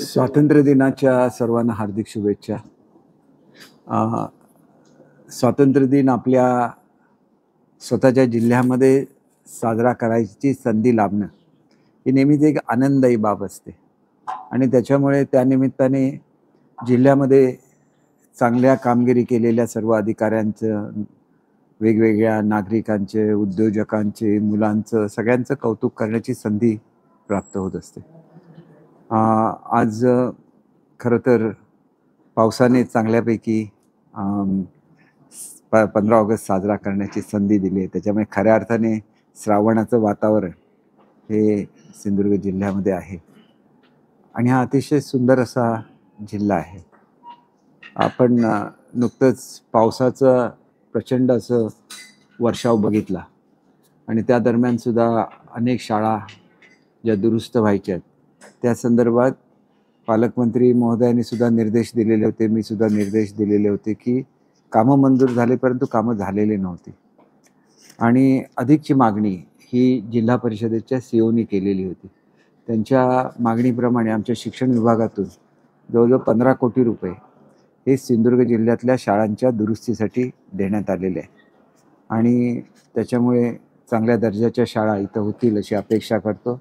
स्वातंत्र्य दिनाच्या सर्वांना हार्दिक शुभेच्छा. स्वातंत्र्य दिन आपल्या स्वतःच्या जिल्ह्यामध्ये साजरा करायची संधी लाभणं ही नेहमीच एक आनंददायी बाब असते आणि त्याच्यामुळे त्यानिमित्ताने जिल्ह्यामध्ये चांगल्या कामगिरी केलेल्या सर्व अधिकाऱ्यांचं, वेगवेगळ्या नागरिकांचे, उद्योजकांचे, मुलांचं, सगळ्यांचं कौतुक करण्याची संधी प्राप्त होत असते. आज खरं तर पावसाने चांगल्यापैकी 15 ऑगस्ट साजरा करण्याची संधी दिली आहे. त्याच्यामुळे खऱ्या अर्थाने श्रावणाचं वातावरण हे सिंधुदुर्ग जिल्ह्यामध्ये आहे आणि हा अतिशय सुंदर असा जिल्हा आहे. आपण नुकतंच पावसाचं प्रचंड असं वर्षाव बघितला आणि त्या दरम्यानसुद्धा अनेक शाळा ज्या दुरुस्त व्हायच्या आहेत त्या संदर्भात पालकमंत्री महोदयांनी सुद्धा निर्देश दिलेले होते, मी सुद्धा निर्देश दिलेले होते की कामं मंजूर झाले परंतु कामं झालेली नव्हती आणि अधिकची मागणी ही जिल्हा परिषदेच्या सीओनी केलेली होती. त्यांच्या मागणीप्रमाणे आमच्या शिक्षण विभागातून जवळजवळ 15 कोटी रुपये हे सिंधुदुर्ग जिल्ह्यातल्या शाळांच्या दुरुस्तीसाठी देण्यात आलेले आहे आणि त्याच्यामुळे चांगल्या दर्जाच्या शाळा इथं होतील अशी अपेक्षा करतो.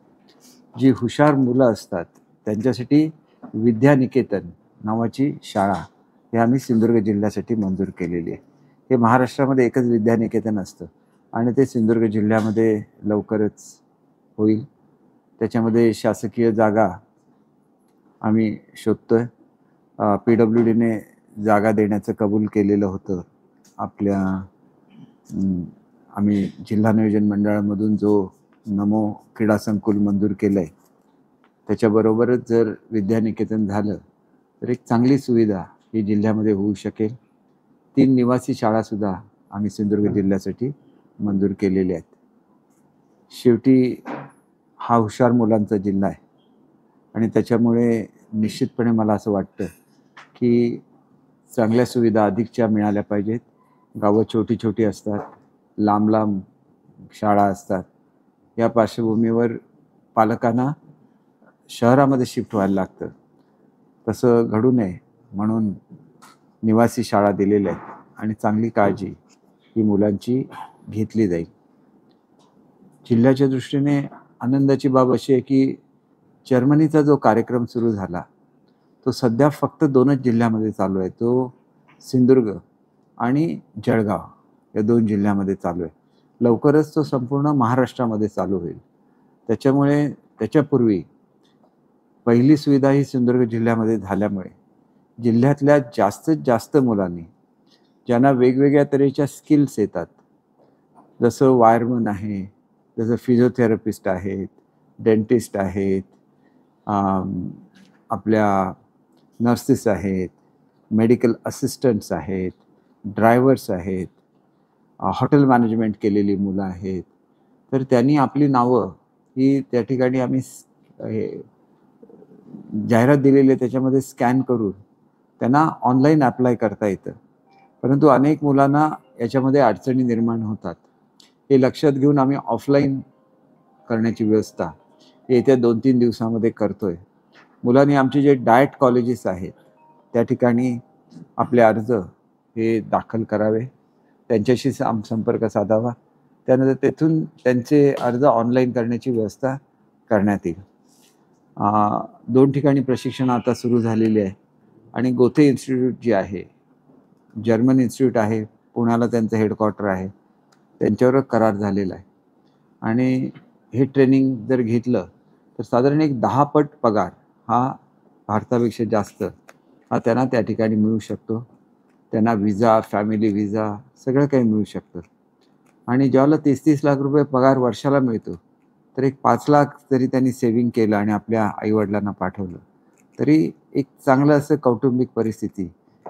जी हुशार मुलं असतात त्यांच्यासाठी विद्यानिकेतन नावाची शाळा हे आम्ही सिंधुदुर्ग जिल्ह्यासाठी मंजूर केलेली आहे. हे महाराष्ट्रामध्ये एकच विद्यानिकेतन असतं आणि ते सिंधुदुर्ग जिल्ह्यामध्ये लवकरच होईल. त्याच्यामध्ये शासकीय जागा आम्ही शोधतोय. PWDने जागा देण्याचं कबूल केलेलं होतं. आम्ही जिल्हा नियोजन मंडळामधून जो नमो क्रीडा संकुल मंजूर केलं आहे त्याच्याबरोबरच जर विद्यानिकेतन झालं तर एक चांगली सुविधा ही जिल्ह्यामध्ये होऊ शकेल. 3 निवासी शाळासुद्धा आम्ही सिंधुदुर्ग जिल्ह्यासाठी मंजूर केलेल्या आहेत. शेवटी हा हुशार मुलांचा जिल्हा आहे आणि त्याच्यामुळे निश्चितपणे मला असं वाटतं की चांगल्या सुविधा अधिकच्या मिळाल्या पाहिजेत. गावं छोटी छोटी असतात, लांब लांब शाळा असतात. या पार्श्वभूमीवर पालकांना शहरामध्ये शिफ्ट व्हायला लागतं. तसं घडू नये म्हणून निवासी शाळा दिलेल्या आहेत आणि चांगली काळजी ही मुलांची घेतली जाईल. जिल्ह्याच्या दृष्टीने आनंदाची बाब अशी आहे की जर्मनीचा जो कार्यक्रम सुरू झाला तो सध्या फक्त 2च जिल्ह्यामध्ये चालू आहे. तो सिंधुदुर्ग आणि जळगाव या 2 जिल्ह्यामध्ये चालू आहे. लवकरच तो संपूर्ण महाराष्ट्रामध्ये चालू होईल. त्याच्यामुळे त्याच्यापूर्वी पहिली सुविधा ही सिंधुदुर्ग जिल्ह्यामध्ये झाल्यामुळे जिल्ह्यातल्या जास्तीत जास्त मुलांनी ज्यांना वेगवेगळ्या तऱ्हेच्या स्किल्स येतात, जसं वायरमन आहे, जसं फिजिओथेरपिस्ट आहेत, डेंटिस्ट आहेत, आपल्या नर्सेस आहेत, मेडिकल असिस्टंट्स आहेत, ड्रायव्हर्स आहेत, हॉटेल मॅनेजमेंट केलेली मुलं आहेत, तर त्यांनी आपली नावं ही त्या ठिकाणी आम्ही जाहिरात दिलेली आहे त्याच्यामध्ये स्कॅन करून त्यांना ऑनलाईन अप्लाय करता येतं. परंतु अनेक मुलांना याच्यामध्ये अडचणी निर्माण होतात. हे लक्षात घेऊन आम्ही ऑफलाईन करण्याची व्यवस्था येत्या 2-3 दिवसामध्ये करतोय. मुलांनी आमचे जे डाएट कॉलेजेस आहेत त्या ठिकाणी आपले अर्ज हे दाखल करावे, त्यांच्याशी संपर्क साधावा. त्यानंतर तेथून त्यांचे अर्ज ऑनलाईन करण्याची व्यवस्था करण्यात येईल. 2 ठिकाणी प्रशिक्षण आता सुरू झालेले आहे आणि गोथे इन्स्टिट्यूट जे आहे, जर्मन इन्स्टिट्यूट आहे, पुण्याला त्यांचं हेडक्वार्टर आहे, त्यांच्यावर करार झालेला आहे आणि हे ट्रेनिंग जर घेतलं तर साधारण एक 10 पट पगार हा भारतापेक्षा जास्त हा त्यांना त्या ठिकाणी मिळू शकतो. त्यांना विजा, फॅमिली विजा सगळं काही मिळू शकतं आणि ज्यावेळेला 30-30 लाख रुपये पगार वर्षाला मिळतो तर एक 5 लाख जरी त्यांनी सेव्हिंग केलं आणि आपल्या आईवडिलांना पाठवलं तरी एक चांगलं असं कौटुंबिक परिस्थिती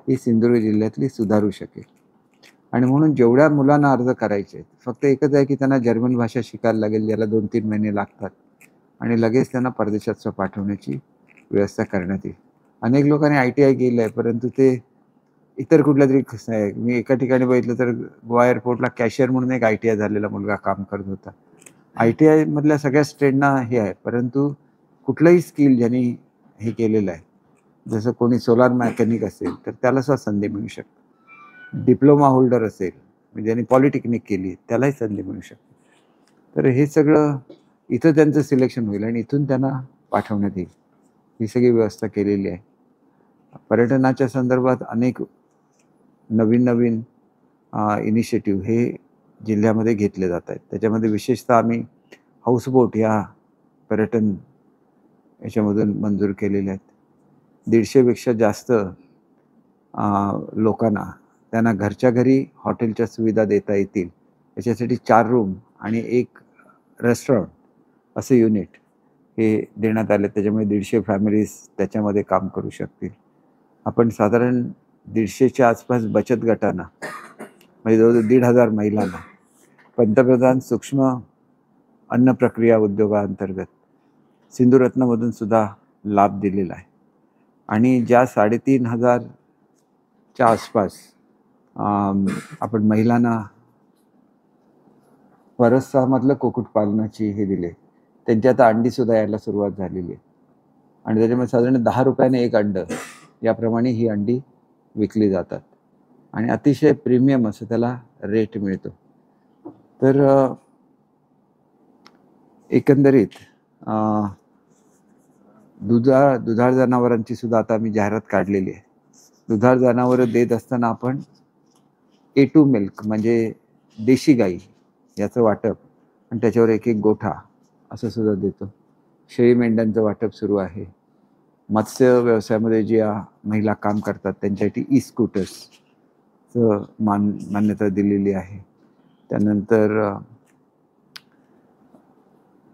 ही सिंधुदुर्ग जिल्ह्यातली सुधारू शकेल. आणि म्हणून जेवढ्या मुलांना अर्ज करायचे आहेत, फक्त एकच आहे की त्यांना जर्मन भाषा शिकायला लागेल, ज्याला 2-3 महिने लागतात आणि लगेच त्यांना परदेशात पाठवण्याची व्यवस्था करण्यात येईल. अनेक लोकांनी ITI केलं आहे परंतु ते इतर कुठल्या तरी मी एका ठिकाणी बघितलं तर गोवा एअरपोर्टला कॅशियर म्हणून एक ITI झालेला मुलगा काम करत होता. ITI मधल्या सगळ्या स्ट्रेंडना हे आहे परंतु कुठलंही स्किल ज्यांनी हे केलेलं आहे, जसं कोणी सोलार मेकॅनिक असेल तर त्याला सुद्धा संधी मिळू शकते. डिप्लोमा होल्डर असेल म्हणजे ज्यांनी पॉलिटेक्निक केली त्यालाही संधी मिळू शकते. तर हे सगळं इथं त्यांचं सिलेक्शन होईल आणि इथून त्यांना पाठवण्यात येईल, ही सगळी व्यवस्था केलेली आहे. पर्यटनाच्या संदर्भात अनेक नवीन नवीन इनिशिएटिव्ह हे जिल्ह्यामध्ये घेतले जात आहेत. त्याच्यामध्ये विशेषतः आम्ही हाऊसबोट या पर्यटन याच्यामधून मंजूर केलेले आहेत. 150पेक्षा जास्त लोकांना त्यांना घरच्या घरी हॉटेलच्या सुविधा देता येतील याच्यासाठी 4 रूम आणि 1 रेस्टॉरंट असे युनिट हे देण्यात आले. त्याच्यामुळे 150 फॅमिलीज त्याच्यामध्ये काम करू शकतील. आपण साधारण 150च्या आसपास बचत गटांना म्हणजे जवळजवळ 1,500 महिलांना पंतप्रधान सूक्ष्म अन्न प्रक्रिया उद्योगाअंतर्गत सिंधुरत्नमधून सुद्धा लाभ दिलेला आहे. आणि ज्या 3,500च्या आसपास आपण महिलांना परसमधलं कुक्कुटपालनाची हे दिले, त्यांची आता अंडीसुद्धा यायला सुरुवात झालेली आहे. आणि त्याच्यामुळे साधारण 10 रुपयाने 1 अंडं याप्रमाणे ही अंडी विकली जातात आणि अतिशय प्रीमियम असं त्याला रेट मिळतो. तर एकंदरीत दुधाळ जनावरांची सुद्धा आता आम्ही जाहिरात काढलेली आहे. दुधाळ जनावरं देत असताना आपण A2 मिल्क म्हणजे देशी गाई याचं वाटप आणि त्याच्यावर 1-1 गोठा असं सुद्धा देतो. शेळी मेंढ्यांचं वाटप सुरू आहे. मत्स्य व्यवसायामध्ये ज्या महिला काम करतात त्यांच्यासाठी ई-स्कूटर्सचं मान्यता दिलेली आहे. त्यानंतर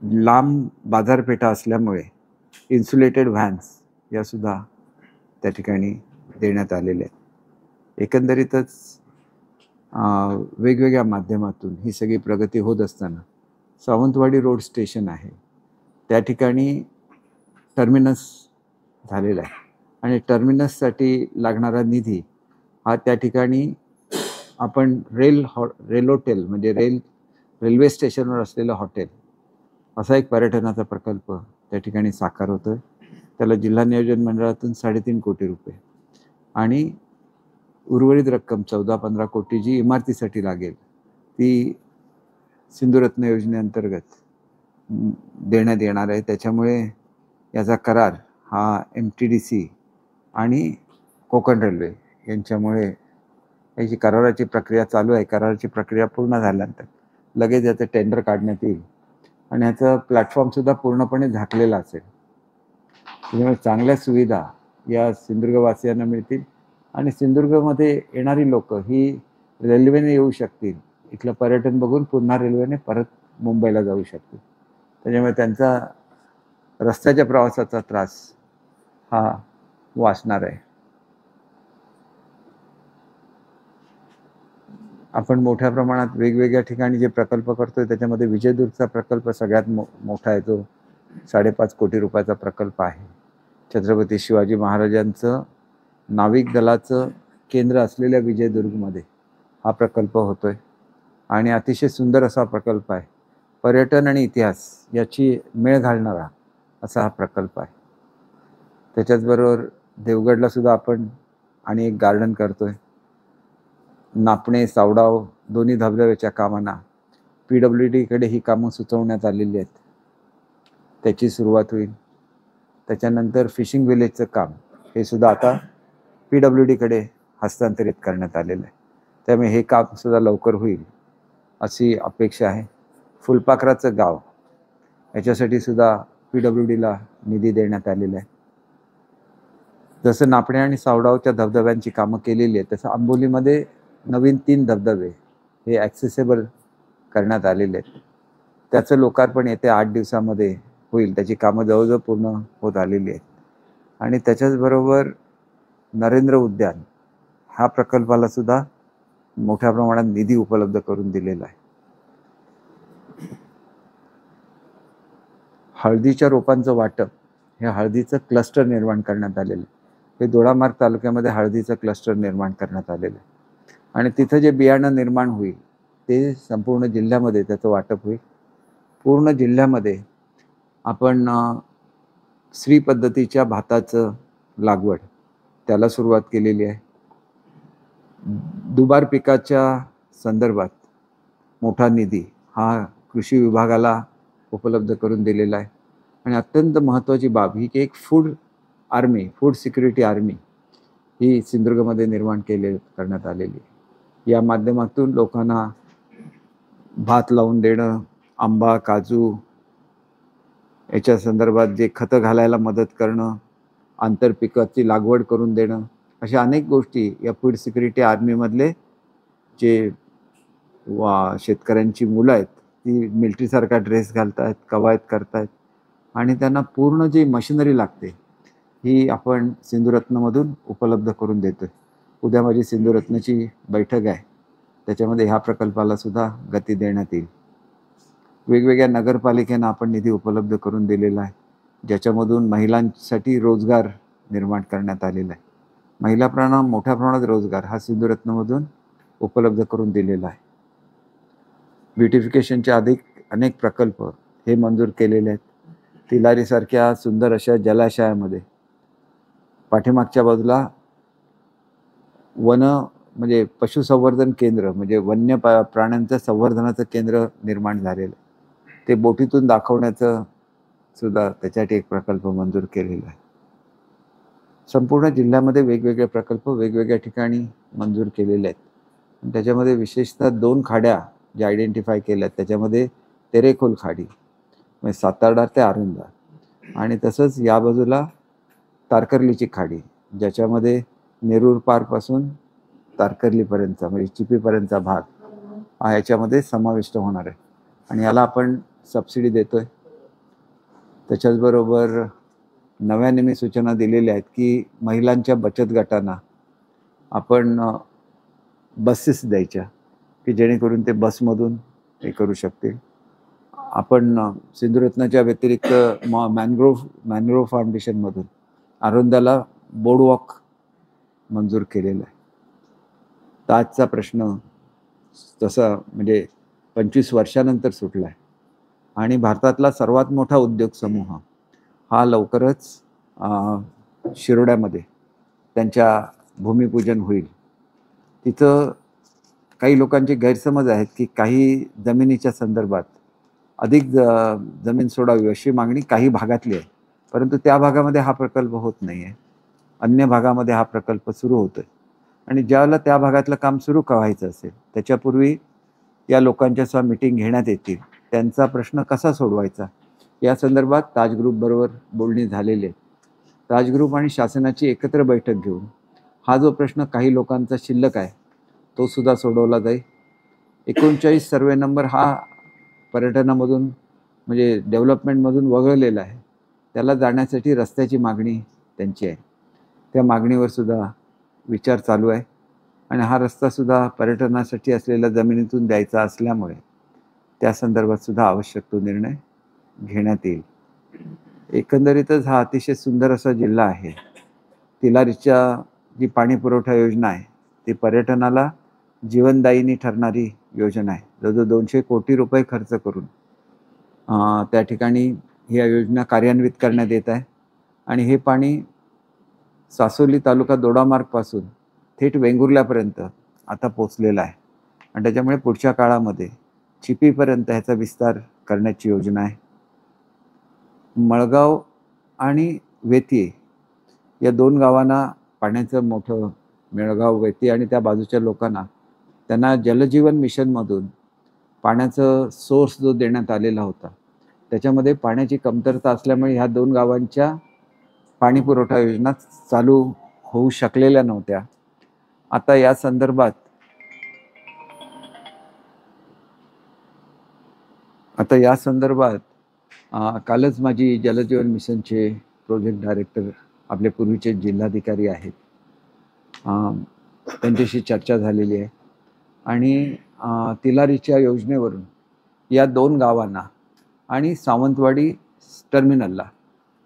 लांब बाजारपेठा असल्यामुळे इन्सुलेटेड व्हॅन्स यासुद्धा त्या ठिकाणी देण्यात आलेल्या आहेत. एकंदरीतच वेगवेगळ्या माध्यमातून ही सगळी प्रगती होत असताना सावंतवाडी रोड स्टेशन आहे त्या ठिकाणी टर्मिनस झालेला आहे आणि टर्मिनससाठी लागणारा निधी हा त्या ठिकाणी आपण रेल म्हणजे रेल्वे स्टेशनवर असलेलं हॉटेल असा एक पर्यटनाचा प्रकल्प त्या ठिकाणी साकार होतो आहे. त्याला जिल्हा नियोजन मंडळातून 3.5 कोटी रुपये आणि उर्वरित रक्कम 14-15 कोटी जी इमारतीसाठी लागेल ती सिंधुरत्न योजनेअंतर्गत देण्यात येणार आहे. त्याच्यामुळे याचा करार हा MTDC आणि कोकण रेल्वे यांच्यामुळे याची कराराची प्रक्रिया चालू आहे. कराराची प्रक्रिया पूर्ण झाल्यानंतर लगेच याचं टेंडर काढण्यात येईल आणि याचं प्लॅटफॉर्मसुद्धा पूर्णपणे झाकलेला असेल. त्यामुळे चांगल्या सुविधा या सिंधुदुर्गवासियांना मिळतील आणि सिंधुदुर्गमध्ये येणारी लोक ही रेल्वेने येऊ शकतील. इथलं पर्यटन बघून पुन्हा रेल्वेने परत मुंबईला जाऊ शकतील. त्याच्यामुळे त्यांचा रस्त्याच्या प्रवासाचा त्रास हा वाचणार आहे. आपण मोठ्या प्रमाणात वेगवेगळ्या ठिकाणी जे प्रकल्प करतोय त्याच्यामध्ये विजयदुर्गचा प्रकल्प सगळ्यात मोठा आहे. तो 5.5 कोटी रुपयाचा प्रकल्प आहे. छत्रपती शिवाजी महाराजांचं नाविक दलाचं केंद्र असलेल्या विजयदुर्गमध्ये हा प्रकल्प होतोय आणि अतिशय सुंदर असा प्रकल्प आहे. पर्यटन आणि इतिहास याची मेळ घालणारा असा हा प्रकल्प आहे. त्याच्याचबरोबर देवगडला सुद्धा आपण आणि एक गार्डन करतोय. नापणे सावडाव दोन्ही धबधब्याच्या कामांना PWDकडे ही कामं सुचवण्यात आलेली आहेत. त्याची सुरुवात होईल. त्याच्यानंतर फिशिंग विलेजचं काम हे सुद्धा आता PWDकडे हस्तांतरित करण्यात आलेलं आहे. त्यामुळे हे काम सुद्धा लवकर होईल अशी अपेक्षा आहे. फुलपाखराचं गाव याच्यासाठी सुद्धा PWDला निधी देण्यात आलेला आहे. जसं नापणे आणि सावडावच्या धबधब्यांची कामं केलेली आहेत तसं आंबोलीमध्ये नवीन 3 धबधबे हे ॲक्सेसेबल करण्यात आलेले आहेत. त्याचं लोकार्पण येत्या 8 दिवसामध्ये होईल. त्याची कामं जवळजवळ पूर्ण होत आलेली आहेत. आणि त्याच्याचबरोबर नरेंद्र उद्यान ह्या प्रकल्पाला सुद्धा मोठ्या प्रमाणात निधी उपलब्ध करून दिलेला आहे. हळदीच्या रोपांचं वाटप हे हळदीचं क्लस्टर निर्माण करण्यात आलेलं आहे. हे दोडामार्ग तालुक्यामध्ये हळदीचं क्लस्टर निर्माण करण्यात आलेलं आहे आणि तिथं जे बियाणं निर्माण होईल ते संपूर्ण जिल्ह्यामध्ये त्याचं वाटप होईल. पूर्ण जिल्ह्यामध्ये आपण श्री पद्धतीच्या भाताचं लागवड त्याला सुरुवात केलेली आहे. दुबार पिकाच्या संदर्भात मोठा निधी हा कृषी विभागाला उपलब्ध करून दिलेला आहे. आणि अत्यंत महत्त्वाची बाब ही की एक फूड सिक्युरिटी आर्मी ही सिंधुदुर्गमध्ये निर्माण करण्यात आलेली आहे. या माध्यमातून लोकांना भात लावून देणं, आंबा, काजू याच्या संदर्भात जे खतं घालायला मदत करणं, आंतरपिकाची लागवड करून देणं, अशा अनेक गोष्टी या फूड सिक्युरिटी आर्मीमधले जे शेतकऱ्यांची मुलं आहेत ती मिलिटरीसारखा ड्रेस घालतायत, कवायत करतायत आणि त्यांना पूर्ण जी मशिनरी लागते ही आपण सिंधुरत्नमधून उपलब्ध करून देतोय. उद्या माझी सिंधुरत्नची बैठक आहे, त्याच्यामध्ये ह्या प्रकल्पाला सुद्धा गती देण्यात येईल. वेगवेगळ्या नगरपालिकांना आपण निधी उपलब्ध करून दिलेला आहे, ज्याच्यामधून महिलांसाठी रोजगार निर्माण करण्यात आलेला आहे. महिलांना मोठ्या प्रमाणात रोजगार हा सिंधुरत्नमधून उपलब्ध करून दिलेला आहे. ब्युटिफिकेशनचे अनेक प्रकल्प हे मंजूर केलेले आहेत. तिलारीसारख्या सुंदर अशा जलाशयामध्ये पाठीमागच्या बाजूला म्हणजे पशुसंवर्धन केंद्र म्हणजे वन्य प्राण्यांचं संवर्धनाचं केंद्र निर्माण झालेलं आहे. ते बोटीतून दाखवण्याचं सुद्धा त्याच्यासाठी एक प्रकल्प मंजूर केलेला आहे. संपूर्ण जिल्ह्यामध्ये वेगवेगळे प्रकल्प वेगवेगळ्या ठिकाणी मंजूर केलेले आहेत. त्याच्यामध्ये विशेषतः 2 खाड्या ज्या आयडेंटिफाय केल्या आहेत त्याच्यामध्ये तेरेखोल खाडी म्हणजे सातारा ते आरुंदा आणि तसंच या बाजूला तारकर्लीची खाडी ज्याच्यामध्ये नेरूर पारपासून तारकर्लीपर्यंतचा म्हणजे चिपीपर्यंतचा भाग हा याच्यामध्ये समाविष्ट होणार आहे आणि याला आपण सबसिडी देतोय. त्याच्याचबरोबर नव्याने मी सूचना दिलेल्या आहेत की महिलांच्या बचत गटांना आपण बसेस द्यायच्या की जेणेकरून ते बसमधून हे करू शकतील. आपण सिंधुरत्नाच्या व्यतिरिक्त मॅनग्रोव्ह फाउंडेशनमधून आरुंदाला बोर्डवॉक मंजूर केलेला आहे. तर आजचा प्रश्न तसा म्हणजे 25 वर्षानंतर सुटला आहे आणि भारतातला सर्वात मोठा उद्योग समूह हा लवकरच शिरोड्यामध्ये त्यांच्या भूमिपूजन होईल. तिथं काही लोकांचे गैरसमज आहेत की काही जमिनीच्या संदर्भात अधिक जमीन सोडावी अशी मागणी काही भागातली आहे, परंतु त्या भागामध्ये हा प्रकल्प होत नाही आहे. अन्य भागामध्ये हा प्रकल्प सुरू होतोय आणि ज्यावेळेला त्या भागातलं काम सुरू व्हायचं असेल त्याच्यापूर्वी या लोकांच्या मीटिंग घेण्यात येतील. त्यांचा प्रश्न कसा सोडवायचा या संदर्भात ताज ग्रुपबरोबर बोलणी झालेली आहे. ताज ग्रुप आणि शासनाची एकत्र बैठक घेऊन हा जो प्रश्न काही लोकांचा शिल्लक आहे तो सुद्धा सोडवला जाईल. 39 सर्वे नंबर हा पर्यटनामधून म्हणजे डेव्हलपमेंटमधून वगळलेला आहे, त्याला जाण्यासाठी रस्त्याची मागणी त्यांची आहे. त्या मागणीवर सुद्धा विचार चालू आहे आणि हा रस्तासुद्धा पर्यटनासाठी असलेल्या जमिनीतून द्यायचा असल्यामुळे त्या संदर्भात सुद्धा आवश्यक तो निर्णय घेण्यात येईल. एकंदरीतच हा अतिशय सुंदर असा जिल्हा आहे. तिलारीच्या जी पाणी पुरवठा योजना आहे ती पर्यटनाला जीवनदायिनी ठरणारी योजना आहे. जवळजवळ 200 कोटी रुपये खर्च करून त्या ठिकाणी ही योजना कार्यान्वित करण्यात येत आहे आणि हे पाणी सासोली तालुका दोडामार्गपासून थेट वेंगुर्ल्यापर्यंत आता पोचलेला आहे आणि त्याच्यामुळे पुढच्या काळामध्ये चिपीपर्यंत ह्याचा विस्तार करण्याची योजना आहे. मळगाव आणि वेती या 2 गावांना पाण्याचं मोठं मेळगाव वेती आणि त्या बाजूच्या लोकांना त्यांना जलजीवन मिशनमधून पाण्याचं सोर्स जो देण्यात आलेला होता त्याच्यामध्ये पाण्याची कमतरता असल्यामुळे ह्या 2 गावांच्या पाणी पुरवठा योजना चालू होऊ शकलेल्या नव्हत्या. आता या संदर्भात कालच माझी जलजीवन मिशनचे प्रोजेक्ट डायरेक्टर आपले पूर्वीचे जिल्हाधिकारी आहेत त्यांच्याशी चर्चा झालेली आहे आणि तिलारीच्या योजनेवरून या 2 गावांना आणि सावंतवाडी टर्मिनलला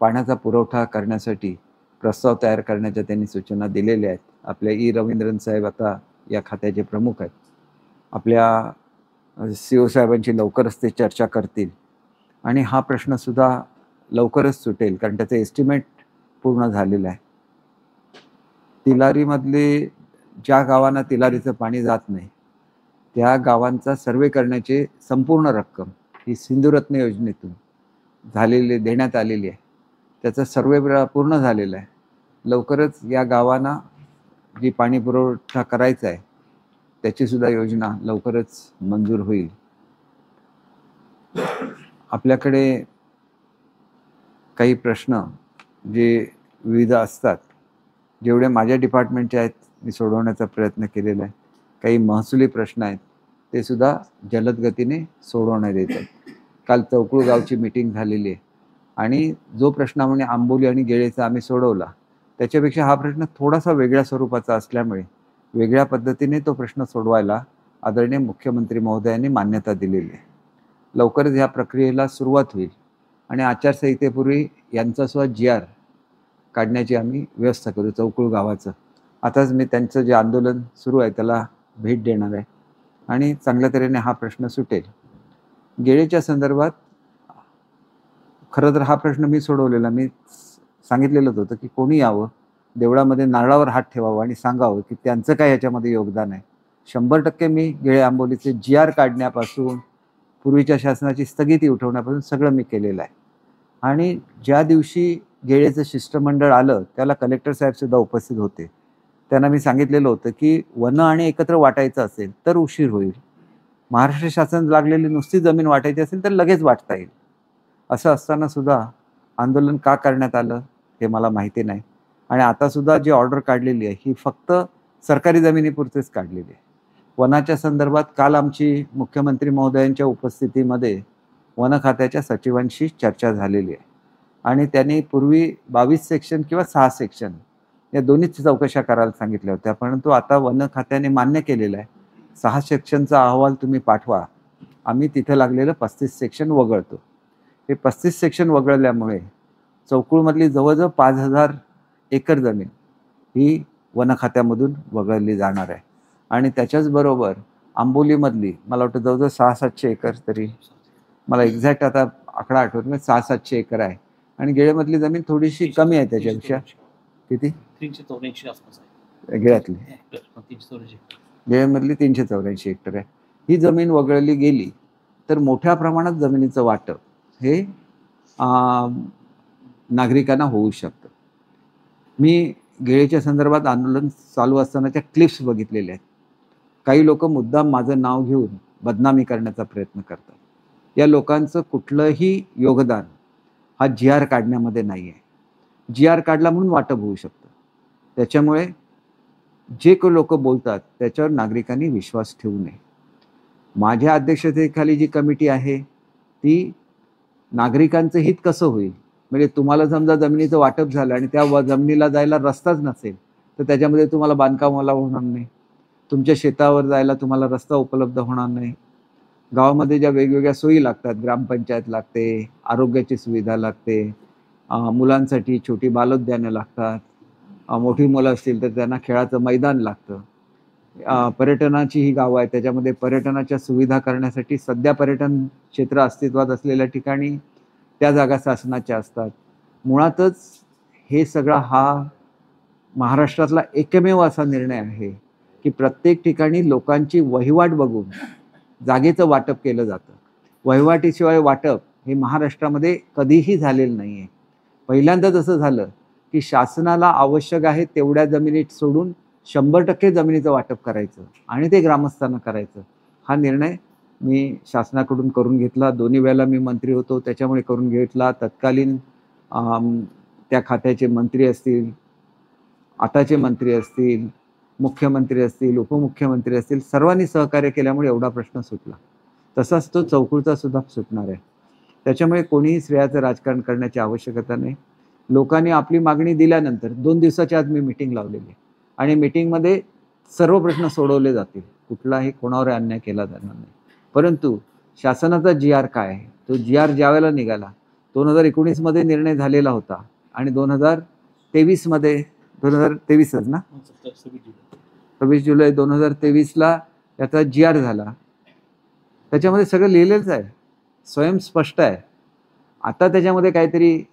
पाण्याचा पुरवठा करण्यासाठी प्रस्ताव तयार करण्याच्या त्यांनी सूचना दिलेल्या आहेत. आपल्या रवींद्रन साहेब आता या खात्याचे प्रमुख आहेत. आपल्या CO साहेबांची लवकरच ते चर्चा करतील आणि हा प्रश्नसुद्धा लवकरच सुटेल, कारण त्याचं एस्टिमेट पूर्ण झालेलं आहे. तिलारीमधले ज्या गावांना तिलारीचं पाणी जात नाही त्या गावांचा सर्वे करण्याची संपूर्ण रक्कम ही सिंधुरत्न योजनेतून देण्यात आलेली आहे. त्याचा सर्वे पूर्ण झालेला आहे. लवकरच या गावांना जी पाणी पुरवठा करायचा आहे त्याची सुद्धा योजना लवकरच मंजूर होईल. आपल्याकडे काही प्रश्न जे विविध असतात, जेवढे माझ्या डिपार्टमेंटचे आहेत मी सोडवण्याचा प्रयत्न केलेला आहे. काही महसुली प्रश्न आहेत ते सुद्धा जलद गतीने सोडवण्यात येतात. काल चौकुळ गावची मीटिंग झालेली आहे आणि जो प्रश्न म्हणजे आंबोली आणि गेळेचा आम्ही सोडवला त्याच्यापेक्षा हा प्रश्न थोडासा वेगळ्या स्वरूपाचा असल्यामुळे वेगळ्या पद्धतीने तो प्रश्न सोडवायला आदरणीय मुख्यमंत्री महोदयांनी मान्यता दिलेली आहे. लवकरच ह्या प्रक्रियेला सुरुवात होईल आणि आचारसंहितेपूर्वी यांचा सुद्धा GR काढण्याची आम्ही व्यवस्था करू. चौकुळ गावाचं आताच मी त्यांचं जे आंदोलन सुरू आहे त्याला भेट देणार आहे आणि चांगल्या तऱ्हेने हा प्रश्न सुटेल. गेळेच्या संदर्भात खरं तर हा प्रश्न मी सोडवलेला. मी सांगितलेलंच होतं की कोणी यावं, देवळामध्ये नारळावर हात ठेवावं आणि सांगावं की त्यांचं काय याच्यामध्ये योगदान आहे. 100% मी गेळे आंबोलीचे GR काढण्यापासून पूर्वीच्या शासनाची स्थगिती उठवण्यापासून सगळं मी केलेलं आहे. आणि ज्या दिवशी गेळेचं शिष्टमंडळ आलं त्याला कलेक्टर साहेब सुद्धा उपस्थित होते. त्यांना मी सांगितलेलं होतं की वनं आणि एकत्र वाटायचं असेल तर उशीर होईल. महाराष्ट्र शासन लागलेली नुसती जमीन वाटायची असेल तर लगेच वाटता येईल. असं असताना सुद्धा आंदोलन का करण्यात आलं हे मला माहिती नाही. आणि आता सुद्धा जी ऑर्डर काढलेली आहे ही फक्त सरकारी जमिनीपुरतेच काढलेली आहे. वनाच्या संदर्भात काल आमची मुख्यमंत्री महोदयांच्या उपस्थितीमध्ये वन खात्याच्या सचिवांशी चर्चा झालेली आहे आणि त्यांनी पूर्वी 22 सेक्शन किंवा 6 सेक्शन या दोन्हीच चौकशा करायला सांगितल्या होत्या. परंतु आता वन खात्याने मान्य केलेलं आहे 6 सेक्शनचा अहवाल तुम्ही पाठवा, आम्ही तिथे लागलेलं 35 सेक्शन वगळतो. हे 35 सेक्शन वगळल्यामुळे चौकुळमधली जवळजवळ 5000 एकर जमीन ही वन खात्यामधून वगळली जाणार आहे. आणि त्याच्याचबरोबर आंबोलीमधली मला वाटतं जवळजवळ 600-700 एकर, तरी मला एक्झॅक्ट आता आकडा आठवत नाही, 600-700 एकर आहे. आणि गेळेमधली जमीन थोडीशी कमी आहे त्याच्यापेक्षा. किती? 384 आसपास आहे गेळ्यातली. गेळेमधली 384 हेक्टर आहे. ही जमीन वगळली गेली तर मोठ्या प्रमाणात जमिनीचं वाटप हे नागरिकांना होऊ शकतं. मी गेळेच्या संदर्भात आंदोलन चालू असतानाच्या क्लिप्स बघितलेल्या आहेत. काही लोक मुद्दाम माझं नाव घेऊन बदनामी करण्याचा प्रयत्न करतात. या लोकांचं कुठलंही योगदान हा GR काढण्यामध्ये नाही आहे. GR काढला म्हणून वाटप होऊ शकतं. त्याच्यामुळे जे लोक बोलतात त्याच्यावर नागरिकांनी विश्वास ठेवू नये. माझ्या अध्यक्षतेखाली जी कमिटी आहे ती नागरिकांचं हित कसं होईल, म्हणजे तुम्हाला समजा जमिनीचं वाटप झालं आणि त्या जमिनीला जायला रस्ताच नसेल तर त्याच्यामध्ये तुम्हाला बांधकामाला होणार नाही. तुमच्या शेतावर जायला तुम्हाला रस्ता उपलब्ध होणार नाही. गावामध्ये ज्या वेगवेगळ्या सोयी लागतात, ग्रामपंचायत लागते, आरोग्याची सुविधा लागते, मुलांसाठी छोटी बालोद्यानं लागतात, मोठी मुलं असतील तर त्यांना खेळाचं मैदान लागतं. पर्यटनाची ही गावं आहेत, त्याच्यामध्ये पर्यटनाच्या सुविधा करण्यासाठी सध्या पर्यटन क्षेत्र अस्तित्वात असलेल्या ठिकाणी त्या जागा शासनाच्या असतात. मुळातच हे सगळा हा महाराष्ट्रातला एकमेव असा निर्णय आहे की प्रत्येक ठिकाणी लोकांची वहिवाट बघून जागेचं वाटप केलं जातं. वहिवाटीशिवाय वाटप हे महाराष्ट्रामध्ये कधीही झालेलं नाही आहे. पहिल्यांदाच असं झालं की शासनाला आवश्यक आहे तेवढ्या जमिनीत सोडून 100% जमिनीचं वाटप करायचं आणि ते ग्रामस्थांना करायचं. हा निर्णय मी शासनाकडून करून घेतला. दोन्ही वेळेला मी मंत्री होतो त्याच्यामुळे करून घेतला. तत्कालीन त्या खात्याचे मंत्री असतील, आताचे मंत्री असतील, मुख्यमंत्री असतील, उपमुख्यमंत्री असतील, सर्वांनी सहकार्य केल्यामुळे एवढा प्रश्न सुटला. तसाच तो चौकुळचा सुद्धा सुटणार आहे. त्याच्यामुळे कोणीही श्रेयाचं राजकारण करण्याची आवश्यकता नाही. लोकांनी आपली मागणी दिल्यानंतर 2 दिवसाच्या आत मी मीटिंग लावलेली आहे आणि मीटिंगमध्ये सर्व प्रश्न सोडवले जातील. कुठलाही कोणावर अन्याय केला जाणार नाही. परंतु शासनाचा GR काय आहे, तो GR ज्यावेळेला निघाला 2019 निर्णय झालेला होता आणि 2023 2023च ना, 26 जुलै 2023ला त्याचा GR झाला. त्याच्यामध्ये सगळं लिहिलेलंच आहे, स्वयंस्पष्ट आहे. आता त्याच्यामध्ये काहीतरी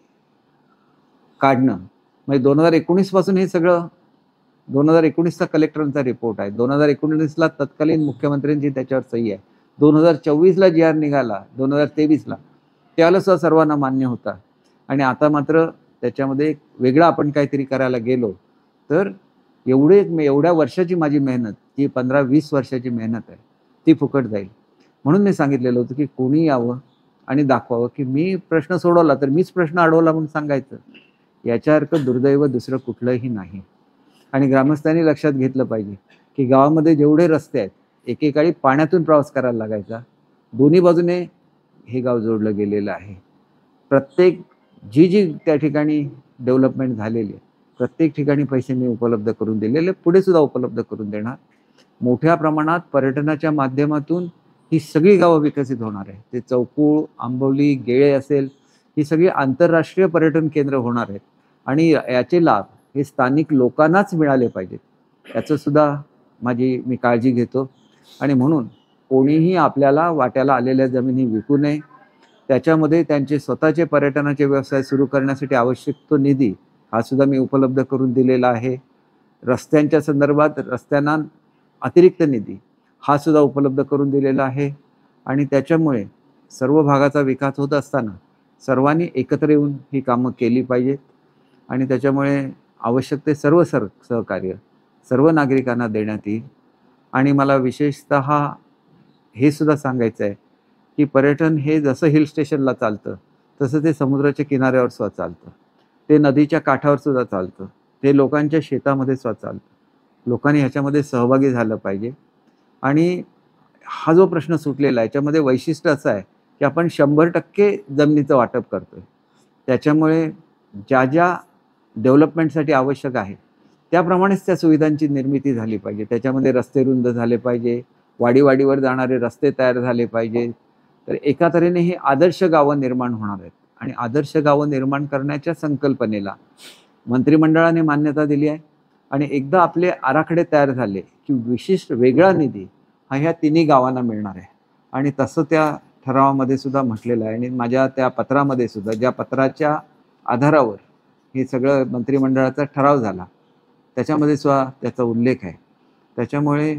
काढणं. म्हणजे 2019 पासून हे सगळं 2019चा कलेक्टरांचा रिपोर्ट आहे. 2019ला तत्कालीन मुख्यमंत्र्यांची त्याच्यावर सही आहे. 2024ला जी आर निघाला, 2023ला त्यावेळेला सुद्धा सर्वांना मान्य होता. आणि आता मात्र त्याच्यामध्ये एक वेगळं आपण काहीतरी करायला गेलो तर एवढ्या वर्षाची माझी मेहनत, ती 15-20 वर्षाची मेहनत आहे, ती फुकट जाईल. म्हणून मी सांगितलेलं होतं की कोणी यावं आणि दाखवावं की मी प्रश्न सोडवला तर मीच प्रश्न अडवला म्हणून सांगायचं. याच्यासारखं दुर्दैव दुसरं कुठलंही नाही. आणि ग्रामस्थांनी लक्षात घेतलं पाहिजे की गावामध्ये जेवढे रस्ते आहेत, एकेकाळी पाण्यातून प्रवास करायला लागायचा. दोन्ही बाजूने हे गाव जोडलं गेलेलं आहे. प्रत्येक जी त्या ठिकाणी डेव्हलपमेंट झालेली आहे, प्रत्येक ठिकाणी पैसे मी उपलब्ध करून दिलेले, पुढे सुद्धा उपलब्ध करून देणार. मोठ्या प्रमाणात पर्यटनाच्या माध्यमातून ही सगळी गावं विकसित होणार आहे. ते चौकूळ, आंबवली, गेळे असेल, ही सगळी आंतरराष्ट्रीय पर्यटन केंद्र होणार आहेत. आणि याचे लाभ हे स्थानिक लोकांनाच मिळाले पाहिजेत, याचं सुद्धा मी काळजी घेतो. आणि म्हणून कोणीही आपल्याला वाट्याला आलेल्या जमिनी विकू नये. त्याच्यामध्ये त्यांचे स्वतःचे पर्यटनाचे व्यवसाय सुरू करण्यासाठी आवश्यक तो निधी हा सुद्धा मी उपलब्ध करून दिलेला आहे. रस्त्यांच्या संदर्भात रस्त्यांना अतिरिक्त निधी हा सुद्धा उपलब्ध करून दिलेला आहे. आणि त्याच्यामुळे सर्व भागाचा विकास होत असताना सर्वांनी एकत्र येऊन ही कामं केली पाहिजेत. आणि त्याच्यामुळे आवश्यक ते सर्व सहकार्य सर्व नागरिकांना देण्यात येईल. आणि मला विशेषतः हे सुद्धा सांगायचं आहे की पर्यटन हे जसं हिल स्टेशनला चालतं तसं ते समुद्राच्या किनाऱ्यावर सुद्धा चालतं, ते नदीच्या काठावर सुद्धा चालतं, ते लोकांच्या शेतामध्ये सुद्धा चालतं. लोकांनी ह्याच्यामध्ये सहभागी झालं पाहिजे. आणि हा जो प्रश्न सुटलेला आहे याच्यामध्ये वैशिष्ट्य असं आहे की आपण 100% जमिनीचं वाटप करतोय. त्याच्यामुळे ज्या डेव्हलपमेंटसाठी आवश्यक आहे त्याप्रमाणेच त्या सुविधांची निर्मिती झाली पाहिजे. त्याच्यामध्ये रस्ते रुंद झाले पाहिजे, वाडीवाडीवर जाणारे रस्ते तयार झाले पाहिजे. तर एका तऱ्हेने हे आदर्श गावं निर्माण होणार आहेत. आणि आदर्श गावं निर्माण करण्याच्या संकल्पनेला मंत्रिमंडळाने मान्यता दिली आहे. आणि एकदा आपले आराखडे तयार झाले की विशिष्ट वेगळा निधी हा ह्या तिन्ही गावांना मिळणार आहे. आणि तसं त्या ठरावामध्ये सुद्धा म्हटलेलं आहे. आणि माझ्या त्या पत्रामध्ये सुद्धा, ज्या पत्राच्या आधारावर हे सगळं मंत्रिमंडळाचा ठराव झाला, त्याच्यामध्ये सुद्धा त्याचा उल्लेख आहे. त्याच्यामुळे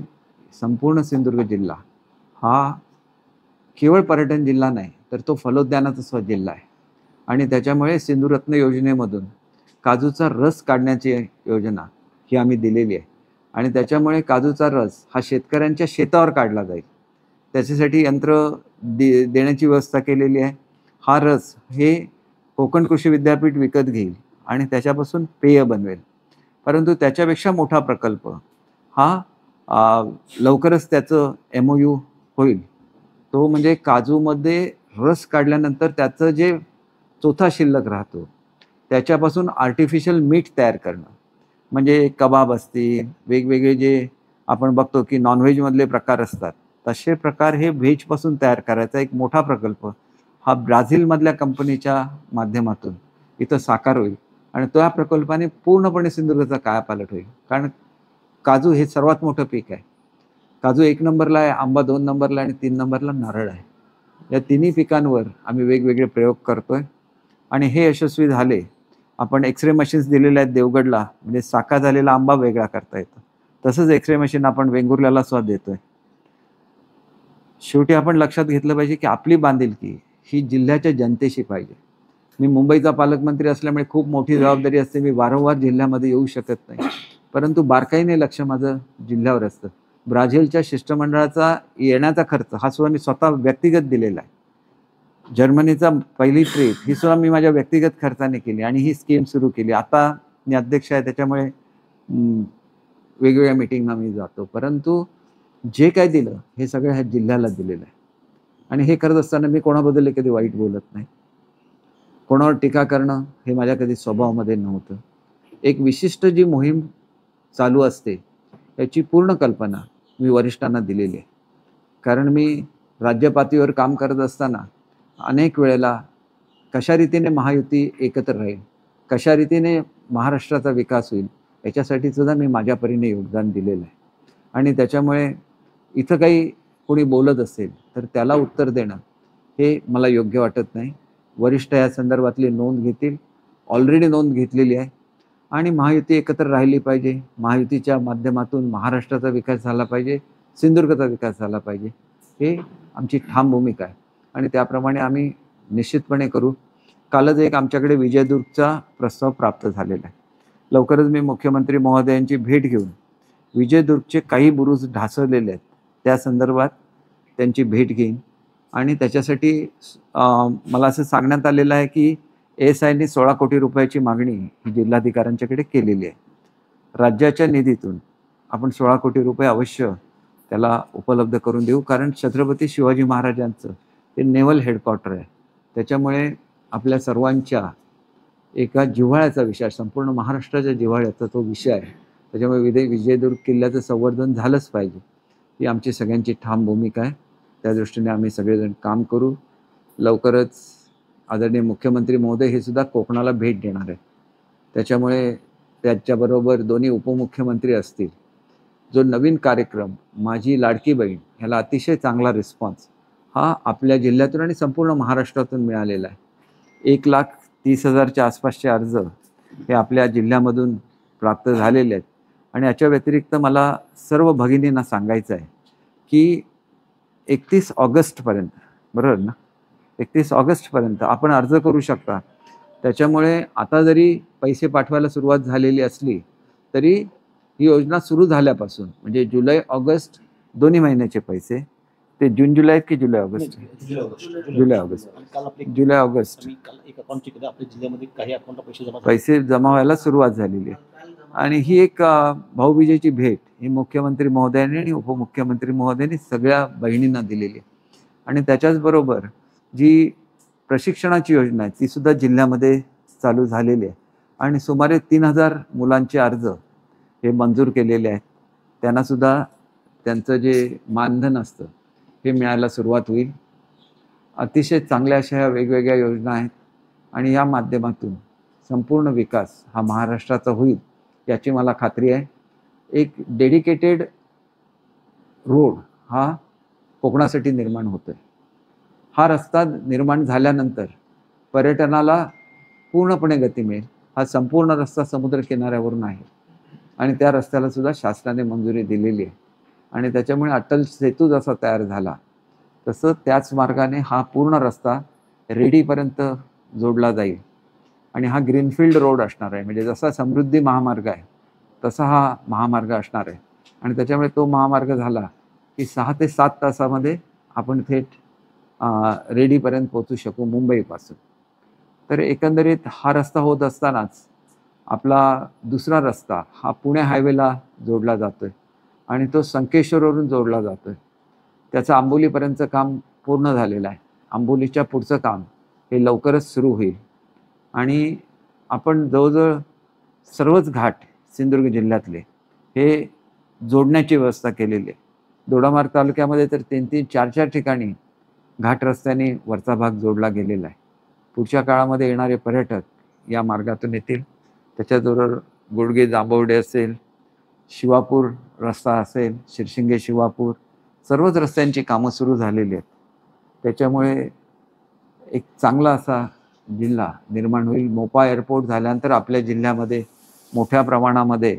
संपूर्ण सिंधुदुर्ग जिल्हा हा केवळ पर्यटन जिल्हा नाही तर तो फलोद्यानाचा सुद्धा जिल्हा आहे. आणि त्याच्यामुळे सिंधुरत्न योजनेमधून काजूचा रस काढण्याची योजना ही आम्ही दिलेली आहे. आणि त्याच्यामुळे काजूचा रस हा शेतकऱ्यांच्या शेतावर काढला जाईल. त्याच्यासाठी यंत्र देण्याची व्यवस्था केलेली आहे. हा रस हे कोकण कृषी विद्यापीठ विकत घेईल आणि त्याच्यापासून पेय बनवेल. परंतु त्याच्यापेक्षा मोठा प्रकल्प हा लवकरच त्याचं MOU होईल. तो म्हणजे काजूमध्ये रस काढल्यानंतर त्याचं जे चोथा शिल्लक राहतो त्याच्यापासून आर्टिफिशियल मीठ तयार करणं. म्हणजे कबाब असतील, वेगवेगळे जे आपण बघतो की नॉनव्हेजमधले प्रकार असतात, तसे प्रकार हे व्हेजपासून तयार करायचा एक मोठा प्रकल्प हा ब्राझीलमधल्या कंपनीच्या माध्यमातून इथं साकार होईल. आणि त्या प्रकल्पाने पूर्णपणे सिंधुदुर्गचा कायापालट होईल. कारण काजू हे सर्वात मोठं पीक आहे. काजू 1 नंबरला आहे, आंबा 2 नंबरला आणि 3 नंबरला नारळ आहे. या तिन्ही पिकांवर आम्ही वेगवेगळे प्रयोग करतोय. आणि हे यशस्वी झाले. आपण एक्सरे मशीन्स दिलेले आहेत देवगडला, म्हणजे साका झालेला आंबा वेगळा करता येतो. तसंच एक्सरे मशीन आपण वेंगुर्ल्याला सुद्धा देतोय. शेवटी आपण लक्षात घेतलं पाहिजे की आपली बांधिलकी ही जिल्ह्याच्या जनतेशी पाहिजे. मी मुंबईचा पालकमंत्री असल्यामुळे खूप मोठी जबाबदारी असते, मी वारंवार जिल्ह्यामध्ये येऊ शकत नाही. परंतु बारकाईने लक्ष माझं जिल्ह्यावर असतं. ब्राझीलच्या शिष्टमंडळाचा येण्याचा खर्च हा सुद्धा मी स्वतः व्यक्तिगत दिलेला आहे. जर्मनीचा पहिली ट्रिप ही सुद्धा मी माझ्या व्यक्तिगत खर्चाने केली आणि ही स्कीम सुरू केली. आता मी अध्यक्ष आहे त्याच्यामुळे वेगवेगळ्या मिटिंगला मी जातो. परंतु जे काय दिलं हे सगळं ह्या जिल्ह्याला दिलेलं आहे. आणि हे करत असताना मी कोणाबद्दल कधी वाईट बोलत नाही. कोणावर टीका करणं हे माझ्या कधी स्वभावामध्ये नव्हतं. एक विशिष्ट जी मोहीम चालू असते याची पूर्ण कल्पना मी वरिष्ठांना दिलेली आहे. कारण मी राज्य पातळीवर काम करत असताना अनेक वेळेला कशा रीतीने महायुती एकत्र राहील, कशा रीतीने महाराष्ट्राचा विकास होईल याच्यासाठी सुद्धा मी माझ्या परीने योगदान दिलेलं आहे. आणि त्याच्यामुळे इथं काही कोणी बोलत असेल तर त्याला उत्तर देणं हे मला योग्य वाटत नाही. वरिष्ठ या संदर्भातली नोंद घेतील. ऑलरेडी नोंद घेतलेली आहे आणि महायुती एकत्र राहिली पाहिजे. महायुतीच्या माध्यमातून महाराष्ट्राचा विकास झाला पाहिजे, सिंधुदुर्गाचा विकास झाला पाहिजे, हे आमची ठाम भूमिका आहे आणि त्याप्रमाणे आम्ही निश्चितपणे करू. कालच एक आमच्याकडे विजयदुर्गचा प्रस्ताव प्राप्त झालेला आहे. लवकरच मी मुख्यमंत्री महोदयांची भेट घेऊन विजयदुर्गचे काही बुरुज ढासळलेले आहेत त्या संदर्भात त्यांची भेट घेईन आणि त्याच्यासाठी मला असं सांगण्यात आलेलं आहे की ASIने 16 कोटी रुपयाची मागणी ही जिल्हाधिकाऱ्यांच्याकडे केलेली आहे. राज्याच्या निधीतून आपण 16 कोटी रुपये अवश्य त्याला उपलब्ध करून देऊ, कारण छत्रपती शिवाजी महाराजांचं ते नेव्हल हेडक्वार्टर आहे. त्याच्यामुळे आपल्या सर्वांच्या एका जिव्हाळ्याचा विषय, संपूर्ण महाराष्ट्राच्या जिव्हाळ्याचा तो विषय आहे. त्याच्यामुळे विजयदुर्ग किल्ल्याचं संवर्धन झालंच पाहिजे, ही आमची सगळ्यांची ठाम भूमिका आहे. त्या दृष्टीने आम्ही सगळेजण काम करू. लवकरच आदरणीय मुख्यमंत्री महोदय हे सुद्धा कोकणाला भेट देणार आहे. त्याच्यामुळे त्याच्याबरोबर दोन्ही उपमुख्यमंत्री असतील. जो नवीन कार्यक्रम माझी लाडकी बहीण ह्याला अतिशय चांगला रिस्पॉन्स हा आपल्या जिल्ह्यातून आणि संपूर्ण महाराष्ट्रातून मिळालेला आहे. 1,30,000च्या आसपासचे अर्ज हे आपल्या जिल्ह्यामधून प्राप्त झालेले आहेत आणि याच्या व्यतिरिक्त मला सर्व भगिनींना सांगायचं आहे की 31 ऑगस्टपर्यंत, बरोबर ना, 31 ऑगस्टपर्यंत आपण अर्ज करू शकता. त्याच्यामुळे आता जरी पैसे पाठवायला सुरुवात झालेली असली तरी ही योजना सुरू झाल्यापासून म्हणजे जुलै ऑगस्ट दोन्ही महिन्याचे पैसे, ते जून जुलै आहेत की जुलै ऑगस्ट? जुलै ऑगस्ट पैसे जमा व्हायला सुरुवात झालेली आहे. आणि ही एक भाऊबीजेची भेट ही मुख्यमंत्री महोदयांनी आणि उपमुख्यमंत्री महोदयांनी सगळ्या बहिणींना दिलेली आहे. आणि त्याच्याचबरोबर जी प्रशिक्षणाची योजना आहे ती सुद्धा जिल्ह्यामध्ये चालू झालेली आहे आणि सुमारे 3,000 मुलांचे अर्ज हे मंजूर केलेले आहेत. त्यांनासुद्धा त्यांचं जे मानधन असतं हे मिळायला सुरुवात होईल. अतिशय चांगल्या अशा ह्या वेगवेगळ्या योजना आहेत आणि या माध्यमातून संपूर्ण विकास हा महाराष्ट्राचा होईल याची मला खात्री आहे. एक डेडिकेटेड रोड हा कोकणासाठी निर्माण होतोय. हा रस्ता निर्माण झाल्यानंतर पर्यटनाला पूर्णपणे गती मिळेल. हा संपूर्ण रस्ता समुद्र किनाऱ्यावरून आहे आणि त्या रस्त्याला सुद्धा शासनाने मंजुरी दिलेली आहे आणि त्याच्यामुळे अटल सेतू जसा तयार झाला तसं त्याच मार्गाने हा पूर्ण रस्ता रेडीपर्यंत जोडला जाईल आणि हा ग्रीनफील्ड रोड असणार आहे. म्हणजे जसा समृद्धी महामार्ग आहे तसा हा महामार्ग असणार आहे आणि त्याच्यामुळे तो महामार्ग झाला की 6 ते 7 तासामध्ये आपण थेट रेडीपर्यंत पोहोचू शकू मुंबईपासून. तर एकंदरीत हा रस्ता होत असतानाच आपला दुसरा रस्ता हा पुणे हायवेला जोडला जातो आहे आणि तो संकेश्वरवरून जोडला जातो आहे. त्याचं आंबोलीपर्यंतचं काम पूर्ण झालेलं आहे. आंबोलीच्या पुढचं काम हे लवकरच सुरू होईल आणि आपण जवळजवळ सर्वच घाट सिंधुदुर्ग जिल्ह्यातले हे जोडण्याची व्यवस्था केलेली आहे. दोडामार्ग तालुक्यामध्ये तर 3-3, 4-4 ठिकाणी घाट रस्त्याने वरचा भाग जोडला गेलेला आहे. पुढच्या काळामध्ये येणारे पर्यटक या मार्गातून येतील. त्याच्याबरोबर गुडगे जांभवडे असेल, शिवापूर रस्ता असेल, शिरशिंगे शिवापूर, सर्वच रस्त्यांची कामं सुरू झालेली आहेत. त्याच्यामुळे एक चांगला असा जिल्हा निर्माण होईल. मोपा एअरपोर्ट झाल्यानंतर आपल्या जिल्ह्यामध्ये मोठ्या प्रमाणामध्ये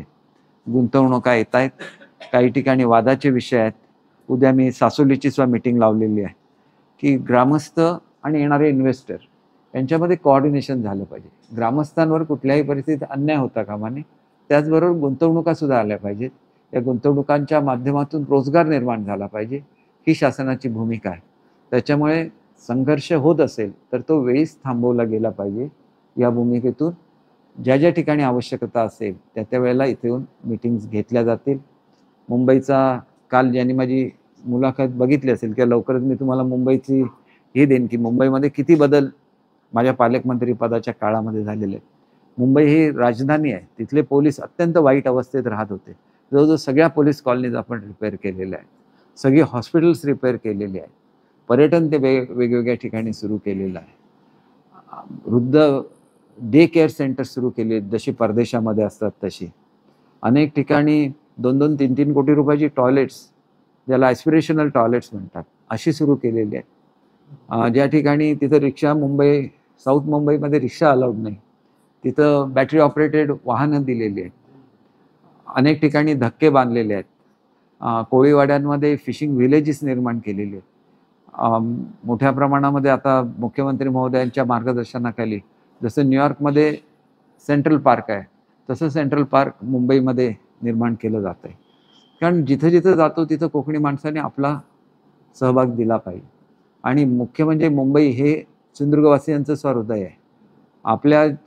गुंतवणुका येत आहेत. काही ठिकाणी वादाचे विषय आहेत. उद्या मी सासोलीची सुद्धा मीटिंग लावलेली आहे की ग्रामस्थ आणि येणारे इन्व्हेस्टर यांच्यामध्ये कोऑर्डिनेशन झालं पाहिजे. ग्रामस्थांवर कुठल्याही परिस्थितीत अन्याय होता कामा नये. त्याचबरोबर गुंतवणुकासुद्धा आल्या पाहिजेत. या गुंतवणुकांच्या माध्यमातून रोजगार निर्माण झाला पाहिजे, ही शासनाची भूमिका आहे. त्याच्यामुळे संघर्ष होत असेल तर तो वेळीच थांबवला गेला पाहिजे. या भूमिकेतून ज्या ज्या ठिकाणी आवश्यकता असेल त्या त्या वेळेला इथे येऊन मीटिंग्स घेतल्या जातील. मुंबईचा काल ज्यांनी माझी मुलाखत बघितली असेल किंवा लवकरच मी तुम्हाला मुंबईची हे देईन की मुंबईमध्ये किती बदल माझ्या पालकमंत्री पदाच्या काळामध्ये झालेले आहेत. मुंबई ही राजधानी आहे. तिथले पोलीस अत्यंत वाईट अवस्थेत राहत होते. जवळजवळ सगळ्या पोलीस कॉलनीज आपण रिपेअर केलेल्या आहेत. सगळी हॉस्पिटल्स रिपेअर केलेली आहेत. पर्यटन ते वेगवेगळ्या ठिकाणी सुरू केलेलं आहे. वृद्ध डे केअर सेंटर सुरू केले आहेत, जशी परदेशामध्ये असतात तशी. अनेक ठिकाणी 2-2, 3-3 कोटी रुपयाची टॉयलेट्स, ज्याला ॲस्पिरेशनल टॉयलेट्स म्हणतात, अशी सुरू केलेली आहेत. ज्या ठिकाणी तिथं रिक्षा, साऊथ मुंबईमध्ये रिक्षा अलाउड नाही, तिथं बॅटरी ऑपरेटेड वाहनं दिलेली आहेत. अनेक ठिकाणी धक्के बांधलेले आहेत. कोळीवाड्यांमध्ये फिशिंग व्हिलेजेस निर्माण केलेली आहेत. मोठ्या प्रमाणामध्ये आता मुख्यमंत्री महोदयांच्या मार्गदर्शनाखाली जसं न्यूयॉर्कमध्ये सेंट्रल पार्क आहे तसं सेंट्रल पार्क मुंबईमध्ये निर्माण केलं जात आहे. कारण जिथं जिथं जातो तिथं कोकणी माणसाने आपला सहभाग दिला पाहिजे. आणि मुख्य म्हणजे मुंबई हे सिंधुदुर्गवासियांचं स्वहृदय आहे.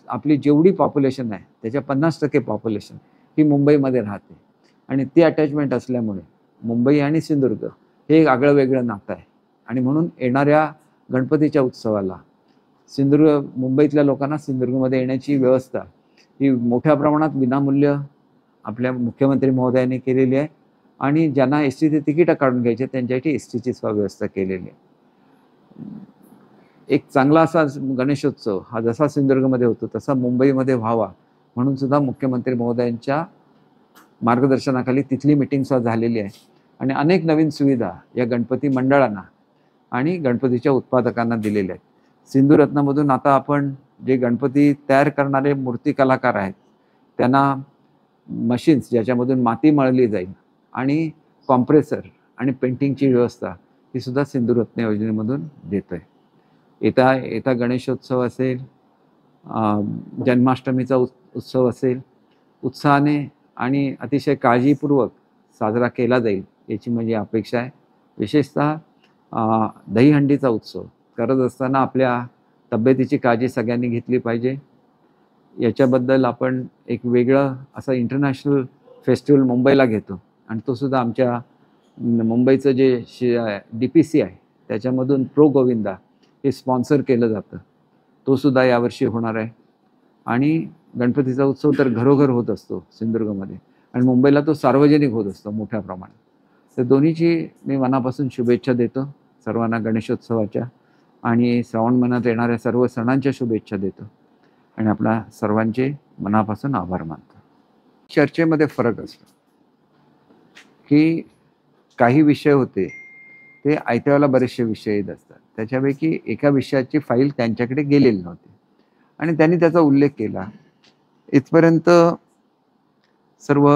आपली जेवढी पॉप्युलेशन आहे त्याच्या 50% पॉप्युलेशन ही मुंबईमध्ये राहते. आणि ती अटॅचमेंट असल्यामुळे मुंबई आणि सिंधुदुर्ग हे एक आगळं वेगळं नातं आहे. आणि म्हणून येणाऱ्या गणपतीच्या उत्सवाला मुंबईतल्या लोकांना सिंधुदुर्गमध्ये येण्याची व्यवस्था ही मोठ्या प्रमाणात विनामूल्य आपल्या मुख्यमंत्री महोदयांनी केलेली आहे. आणि ज्यांना एस टीचे तिकीटं काढून घ्यायचे त्यांच्यासाठी एस टीची व्यवस्था केलेली आहे. एक चांगला असा गणेशोत्सव हा जसा सिंधुदुर्गमध्ये होतो तसा मुंबईमध्ये व्हावा म्हणून सुद्धा मुख्यमंत्री महोदयांच्या मार्गदर्शनाखाली तिथली मीटिंग सुद्धा झालेली आहे. आणि अनेक नवीन सुविधा या गणपती मंडळांना आणि गणपतीच्या उत्पादकांना दिलेल्या आहेत. सिंधुरत्नमधून आता आपण जे गणपती तयार करणारे मूर्ती कलाकार आहेत त्यांना मशीन्स ज्याच्यामधून माती मळली जाईल आणि कॉम्प्रेसर आणि पेंटिंगची व्यवस्था ही सुद्धा सिंधुरत्न योजनेमधून देतोय. येता गणेशोत्सव असेल, जन्माष्टमीचा उत्सव असेल, उत्साहाने आणि अतिशय काळजीपूर्वक साजरा केला जाईल याची माझी अपेक्षा आहे. विशेषतः दहीहंडीचा उत्सव करत असताना आपल्या तब्येतीची काळजी सगळ्यांनी घेतली पाहिजे. याच्याबद्दल आपण एक वेगळं असं इंटरनॅशनल फेस्टिवल मुंबईला घेतो आणि तो सुद्धा आमच्या मुंबईचं जे DPC आहे त्याच्यामधून प्रो गोविंदा हे स्पॉन्सर केलं जातं. तो सुद्धा यावर्षी होणार आहे. आणि गणपतीचा उत्सव तर घरोघर होत असतो सिंधुदुर्गमध्ये आणि मुंबईला तो सार्वजनिक होत असतो मोठ्या प्रमाणात. तर दोन्हीची मी मनापासून शुभेच्छा देतो सर्वांना गणेशोत्सवाच्या आणि श्रावण महिन्यात येणाऱ्या सर्व सणांच्या शुभेच्छा देतो आणि आपल्या सर्वांचे मनापासून आभार मानतो. चर्चेमध्ये फरक असतो की काही विषय होते ते आयत्यावेळेला बरेचसे विषय येत असतात. त्याच्यापैकी एका विषयाची फाईल त्यांच्याकडे गेलेली नव्हती आणि त्यांनी त्याचा उल्लेख केला. इथपर्यंत सर्व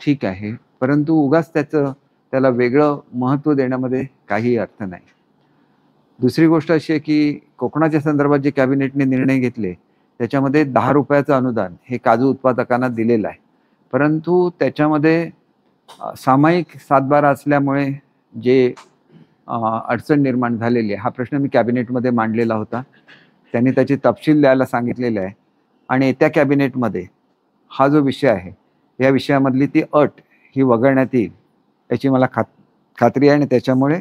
ठीक आहे, परंतु उगाच त्याला वेगळं महत्त्व देण्यामध्ये काही अर्थ नाही. दुसरी गोष्ट अशी आहे की कोकणाच्या संदर्भात जे कॅबिनेटने निर्णय घेतले त्याच्यामध्ये 10 रुपयाचं अनुदान हे काजू उत्पादकांना दिलेलं आहे. परंतु त्याच्यामध्ये सामायिक सातबारा असल्यामुळे जे अडचण निर्माण झालेली आहे हा प्रश्न मी कॅबिनेटमध्ये मांडलेला होता. त्यांनी त्याची तपशील द्यायला सांगितलेला आहे आणि येत्या कॅबिनेटमध्ये हा जो विषय आहे या विषयामधली ती अट ही वगळण्यात येईल याची मला खात्री आहे. आणि त्याच्यामुळे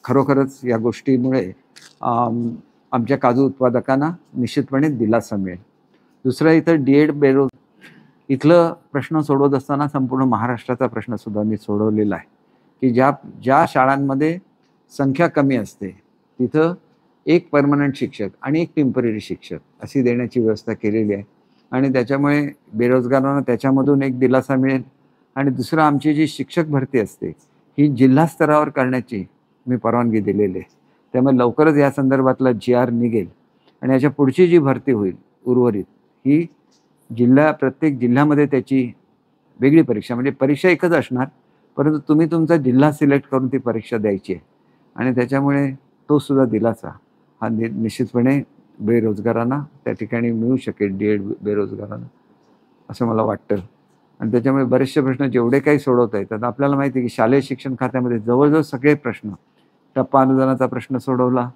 खरोखरच या गोष्टीमुळे आमच्या काजू उत्पादकांना निश्चितपणे दिलासा मिळेल. दुसरं इथं D.Ed. इथलं प्रश्न सोडवत असताना संपूर्ण महाराष्ट्राचा प्रश्न सुद्धा मी सोडवलेला आहे की ज्या शाळांमध्ये संख्या कमी असते तिथं एक परमनंट शिक्षक आणि एक टेम्पररी शिक्षक अशी देण्याची व्यवस्था केलेली आहे. आणि त्याच्यामुळे बेरोजगारांना त्याच्यामधून एक दिलासा मिळेल. आणि दुसरं आमची जी शिक्षक भरती असते ही जिल्हा स्तरावर करण्याची मी परवानगी दिलेली आहे. त्यामुळे लवकरच या संदर्भातला GR निघेल आणि याच्या पुढची जी भरती होईल उर्वरित ही प्रत्येक जिल्ह्यामध्ये त्याची वेगळी परीक्षा म्हणजे परीक्षा एकच असणार परंतु तुम्ही तुमचा जिल्हा सिलेक्ट करून ती परीक्षा द्यायची आहे. आणि त्याच्यामुळे तो सुद्धा दिलासा हा निश्चितपणे बेरोजगारांना त्या ठिकाणी मिळू शकेल D.Ed. बेरोजगारांना असं मला वाटतं. आणि त्याच्यामुळे बरेचसे प्रश्न जेवढे काही सोडवता येतात आपल्याला माहिती आहे की शालेय शिक्षण खात्यामध्ये जवळजवळ सगळे प्रश्न टप्पा अनुदानाचा प्रश्न सोडवला,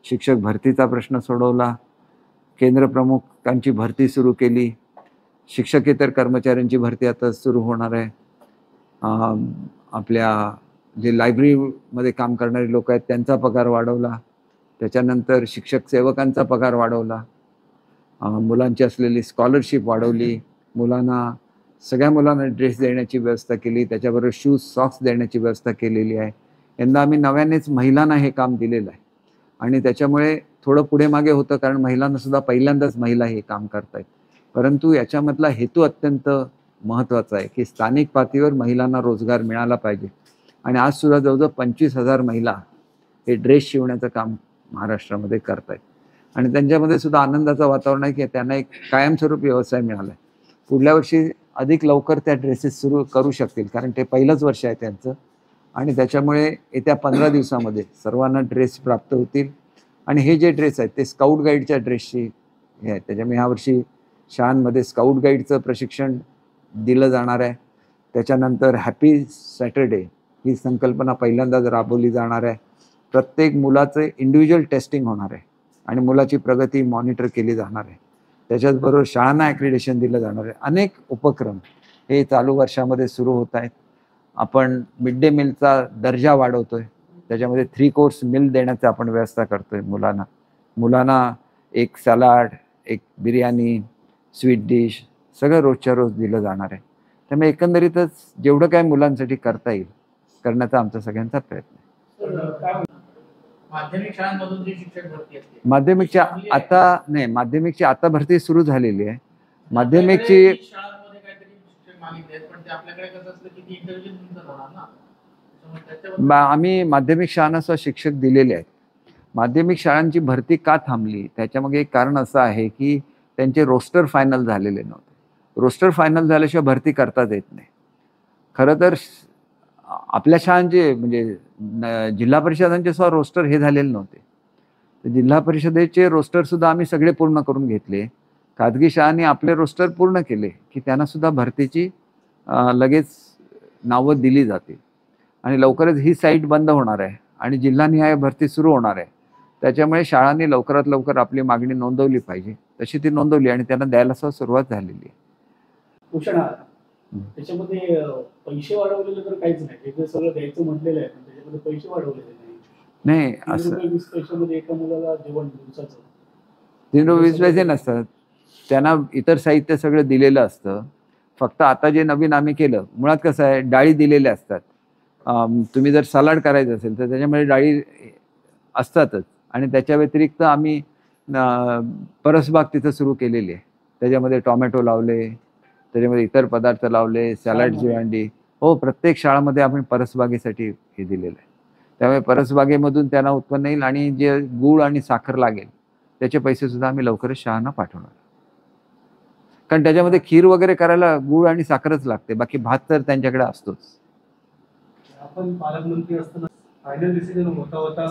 शिक्षक भरतीचा प्रश्न सोडवला, केंद्र प्रमुखांची भरती सुरू केली, शिक्षकेतर कर्मचाऱ्यांची भरती आता सुरू होणार आहे, आपल्या जे लायब्ररीमध्ये काम करणारे लोक आहेत त्यांचा पगार वाढवला, त्याच्यानंतर शिक्षक सेवकांचा पगार वाढवला, मुलांची असलेली स्कॉलरशिप वाढवली, सगळ्या मुलांना ड्रेस देण्याची व्यवस्था केली, त्याच्याबरोबर शूज सॉक्स देण्याची व्यवस्था केलेली आहे. यंदा आम्ही नव्यानेच महिलांना हे काम दिलेलं आहे आणि त्याच्यामुळे थोडं पुढे मागे होतं कारण महिलांना सुद्धा पहिल्यांदाच महिला हे काम करतायत. परंतु याच्यामधला हेतू अत्यंत महत्त्वाचा आहे की स्थानिक पातळीवर महिलांना रोजगार मिळाला पाहिजे. आणि आज सुद्धा जवळजवळ 25,000 महिला हे ड्रेस शिवण्याचं काम महाराष्ट्रामध्ये करतायत. आणि त्यांच्यामध्ये सुद्धा आनंदाचं वातावरण आहे की त्यांना एक कायमस्वरूपी व्यवसाय मिळाला आहे. पुढल्या वर्षी अधिक लवकर त्या ड्रेसेस सुरू करू शकतील, कारण ते पहिलंच वर्ष आहे त्यांचं. आणि त्याच्यामुळे येत्या 15 दिवसामध्ये सर्वांना ड्रेस प्राप्त होतील. आणि हे जे ड्रेस आहेत ते स्काउट गाईडच्या ड्रेसची हे आहेत. त्याच्यामुळे ह्यावर्षी शाळांमध्ये स्काउट गाईडचं प्रशिक्षण दिलं जाणार आहे. त्याच्यानंतर हॅपी सॅटर्डे ही संकल्पना पहिल्यांदाच राबवली जाणार आहे. प्रत्येक मुलाचं इंडिव्हिज्युअल टेस्टिंग होणार आहे आणि मुलाची प्रगती मॉनिटर केली जाणार आहे. त्याच्याचबरोबर शाळांना ॲक्रिडेशन दिलं जाणार आहे. अनेक उपक्रम हे चालू वर्षामध्ये सुरू होत आहेत. आपण मिड डे मीलचा दर्जा वाढवतोय. त्याच्यामध्ये 3 कोर्स मील देण्याची आपण व्यवस्था करतोय. मुलांना एक सलाड, एक बिर्याणी, स्वीट डिश सगळं रोजच्या रोज दिलं जाणार आहे. त्यामुळे एकंदरीतच जेवढं काय मुलांसाठी करता येईल करण्याचा आमचा सगळ्यांचा प्रयत्न आहे. माध्यमिक शाळांमधून जी शिक्षक भरती असते, माध्यमिकची आता भरती सुरू झालेली आहे. माध्यमिकची शाळांमध्ये काहीतरी शिक्षक मागितले आहेत, पण ते आपल्याकडे कसं असतं की ती इंटरव्ह्यू नंतर होणार ना, त्याच्यामुळे त्याच्याबद्दल आम्ही माध्यमिक शाळांना शिक्षक दिलेले आहेत. माध्यमिक शाळांची भरती का थांबली त्याच्यामागे एक कारण असं आहे की त्यांचे रोस्टर फायनल झालेले नव्हते. रोस्टर फायनल झाल्याशिवाय भरती करताच येत नाही. खरं तर आपल्या शाळांचे म्हणजे जिल्हा परिषदांचे सुद्धा रोस्टर हे झालेले नव्हते. तर जिल्हा परिषदेचे रोस्टर सुद्धा आम्ही सगळे पूर्ण करून घेतले. खाजगी शाळांनी आपले रोस्टर पूर्ण केले की त्यांना सुद्धा भरतीची लगेच नावं दिली जातील. आणि लवकरच ही साईट बंद होणार आहे आणि जिल्हानिहाय भरती सुरू होणार आहे. त्याच्यामुळे शाळांनी लवकरात लवकर आपली मागणी नोंदवली पाहिजे. तशी ती नोंदवली आणि त्यांना द्यायला सुद्धा सुरुवात झालेली आहे. पोषण आहार त्याच्यामध्ये पैसे वाढवलेले तर काहीच नाही. हे सगळं द्यायचं म्हटलेलं आहे, पण त्याच्यामध्ये पैसे वाढवलेले नाही. 3 असं रुपये 20 पैशामध्ये एका मुलाला जेवण दिवसाचं 3 रुपये 20 पैसे नसतात. त्यांना इतर साहित्य सगळं दिलेलं असतं. फक्त आता जे नवीन आम्ही केलं, मुळात कसं आहे, डाळी दिलेल्या असतात. तुम्ही जर सलाड करायचं असेल तर त्याच्यामध्ये डाळी असतातच. आणि त्याच्या व्यतिरिक्त आम्ही परसबाग तिथं सुरू केलेली आहे. त्याच्यामध्ये टॉमॅटो लावले, त्याच्यामध्ये इतर पदार्थ लावले, सॅलडची अंडी. हो, प्रत्येक शाळामध्ये आपण परसबागेसाठी हे दिलेलं आहे. त्यामुळे परसबागेमधून त्यांना उत्पन्न येईल आणि जे गूळ आणि साखर लागेल त्याचे पैसे सुद्धा आम्ही लवकरच शाळांना पाठवणार. कारण त्याच्यामध्ये खीर वगैरे करायला गूळ आणि साखरच लागते, बाकी भात तर त्यांच्याकडे असतोच. आपण पालकमंत्री असताना फायनल डिसिजन होता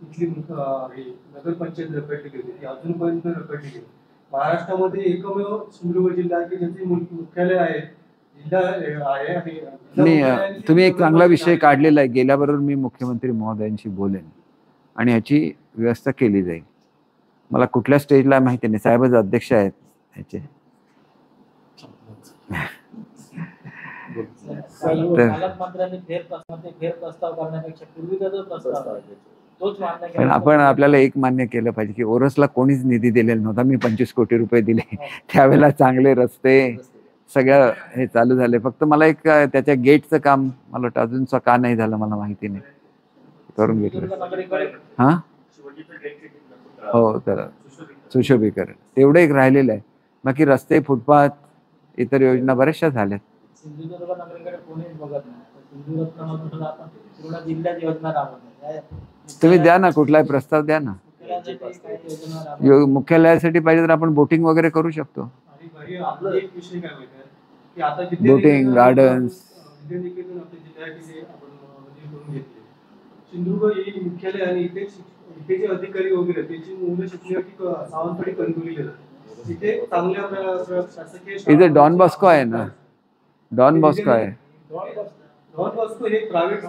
इथली नगरपंचायत रखडली गेली, ती अजूनपर्यंत रखडली गेली. महाराष्ट्रामध्ये एकमेव सिंधुदुर्ग जिल्हा आहे की ज्याचे मुख्यालय आहे, जिल्हा आहे. आणि तुम्ही एक चांगला विषय काढलेला आहे. गेल्याबरोबर मी मुख्यमंत्री महोदयांशी बोलेन आणि ह्याची व्यवस्था केली जाईल. मला कुठल्या स्टेजला माहिती नाही, साहेबच अध्यक्ष आहेत ह्याचे. पालकमंत्र्यांनी फेरप्रस्ताव करण्यापेक्षा पूर्वीचा जो प्रस्ताव आहे तोच मान्य पण आपण आपल्याला एक मान्य केलं पाहिजे की ओरसला कोणीच निधी दिलेला नव्हता. मी 25 कोटी रुपये दिले. त्यावेळेला चांगले रस्ते सगळं हे चालू झाले. फक्त मला एक त्याच्या गेटचं काम मला वाटतं अजूनचं का नाही झालं मला माहिती नाही, करून घेतलं. हां, हो, तर सुशोभीकरण तेवढं एक राहिलेलं आहे. बाकी रस्ते, फुटपाथ, इतर योजना बऱ्याचशा झाल्यात. सिंधुदुर्ग नगरीकडे कोणीच बघत नाही. सिंधुदुर्गमधून आपण पूर्ण जिल्ह्यात योजना राबवत. तुम्ही द्या ना, कुठलाही प्रस्ताव द्या ना. मुख्यालयासाठी पाहिजे तर आपण बोटिंग वगैरे करू शकतो. Boating, gardens. सिंधुदुर्ग हे मुख्यालय आणि इथे जे अधिकारी वगैरे त्याची मुलं शिकण्यासाठी सावंतवाडी कणकवलीला जातात. इथे चांगल्या शासकीय इथे डॉन बॉस्को आहे ना, डॉन बॉस्को आहे. हे प्रायव्हेट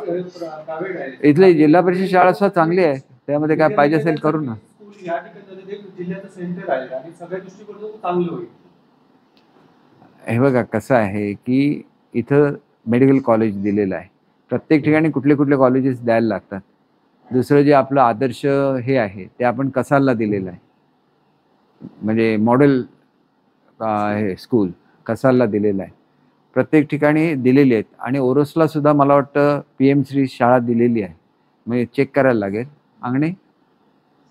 आहे. इथली जिल्हा परिषद शाळा सुद्धा चांगली आहे. त्यामध्ये काय पाहिजे असेल करू ना. या ठिकाणी जिल्ह्याचं सेंटर आहे आणि सगळ्या दृष्टिकोनातून चांगलं होईल. हे बघा कसं आहे की इथं मेडिकल कॉलेज दिलेलं आहे. प्रत्येक ठिकाणी कुठले कुठले कॉलेजेस द्यायला लागतात. दुसरं जे आपलं आदर्श हे आहे ते आपण कसालला दिलेलं आहे, म्हणजे मॉडेल हे स्कूल कसालला दिलेलं आहे. प्रत्येक ठिकाणी दिलेली आहेत. आणि ओरोसला सुद्धा मला वाटतं PM श्री शाळा दिलेली आहे. म्हणजे चेक करायला लागेल. अंगणे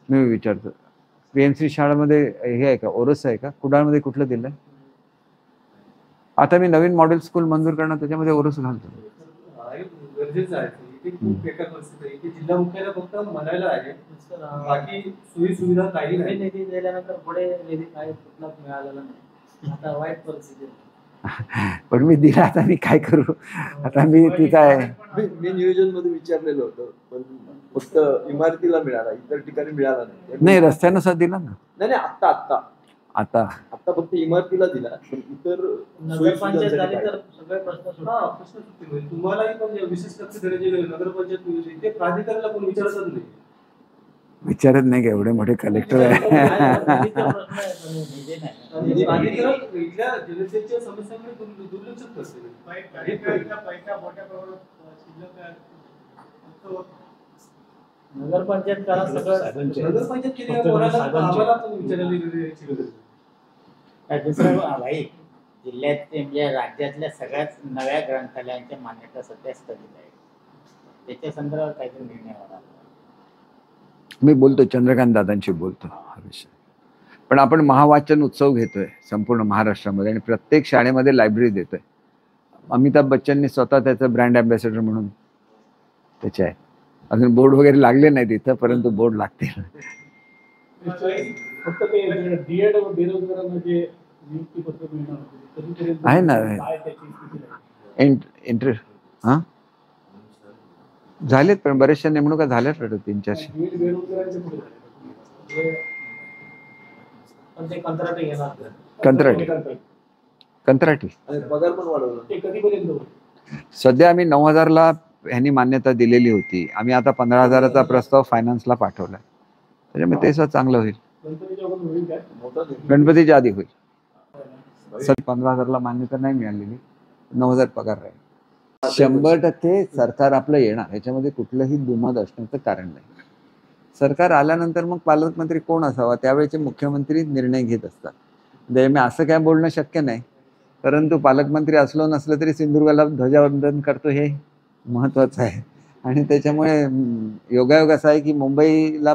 मी विचारतो, PM श्री शाळेमध्ये हे आहे का, ओरोस आहे का, कुडाळमध्ये कुठलं दिलं आहे? आता मी नवीन मॉडेल स्कूल मंजूर करणार त्याच्यामध्ये ओरोस घालतो. गरजेचं आहे. ती खूप बेकार परिस्थिती आहे की जिल्हा मुख्यालय फक्त म्हणायला आहे, बाकी सोयी सुविधा काही नाही. निधी दिल्यानंतर पुढे निधी काय कुठलाच मिळालेला नाही. आता वाईट परिस्थिती आहे. पण मी दिला, आता मी काय करू? आता मी तिथं आहे. मी नियोजन मध्ये विचारलेलं होतं, पण फक्त इमारतीला मिळाला, इतर ठिकाणी मिळाला नाही. नाही, रस्त्यानुसार दिला ना नाही आता आता आता. आता फक्त इमारतीला दिला, पण इतर नगरपंचायत झाली तर सगळे प्रश्न सुटतात. प्रश्न सुटतील म्हणजे तुम्हालाही पण विशेष लक्ष देण्याची नगरपंचायत योजना ते प्राधिकाऱ्याला कोण विचारतच नाही. विचारत नाही का? एवढे मोठे कलेक्टर आहे. निधीचा प्रश्न आहे, पण निधी नाही. आणि प्राधिकरण इथल्या जनतेच्या समस्यांकडे दुर्लक्ष करते. पैसा मोठ्या प्रमाणात शिल्लक आहे. नगरपंचायत करा सगळं. नगरपंचायत केली कोणाला आम्हाला पण विचारायला दुसरं भाई, जिल्ह्यात म्हणजे राज्यातल्या सगळ्याच नव्या ग्रंथालयांच्या मान्यता सध्या स्थगित आहे. त्याच्या संदर्भात काहीतरी निर्णय होणार. मी बोलतो, चंद्रकांत दादांशी बोलतो हा विषय. पण आपण महावाचन उत्सव घेतोय संपूर्ण महाराष्ट्रामध्ये आणि प्रत्येक शाळेमध्ये लायब्ररी देतोय. अमिताभ बच्चनने स्वतः त्याचं ब्रँड अँबॅसेडर म्हणून त्याचे आहे. अजून बोर्ड वगैरे लागले नाही तिथं, परंतु बोर्ड लागतील. फक्त ते डीएड बेरोजगारांना जे नियुक्तीपत्र मिळणार होते, कधीपर्यंत आहे ना. काय त्याची स्थिती आहे? इंटर हां झालेत, पण बऱ्याचशा नेमणुका झाल्यात वाटतं 300-400. डीएड बेरोजगारांचे पुढे झाले. पण ते कंत्राटी घेणार. कंत्राटी आणि पगार पण वाढवला. ते कधीपर्यंत होईल? सध्या आम्ही 9,000ला ह्यांनी मान्यता दिलेली होती. आम्ही आता 15,000चा प्रस्ताव फायनान्सला पाठवला. त्याच्यामुळे ते सुद्धा चांगलं होईल. गणपतीच्या अगोदर होईल काय? मोठा निर्णय. गणपतीच्या आधी होईल. सध्या 15,000ला मान्यता नाही मिळालेली, 9,000 पगार राहील. 100% सरकार आपलं येणार, ह्याच्यामध्ये कुठलंही दुमत असण्याचं कारण नाही. सरकार आल्यानंतर मग पालकमंत्री कोण असावा त्यावेळेचे मुख्यमंत्री निर्णय घेत असतात. मी असं काय बोलणं शक्य नाही, परंतु पालकमंत्री असलो नसलं तरी सिंधुदुर्गाला ध्वजावंदन करतो हे महत्त्वाचं आहे. आणि त्याच्यामुळे योगायोग असा आहे की मुंबईला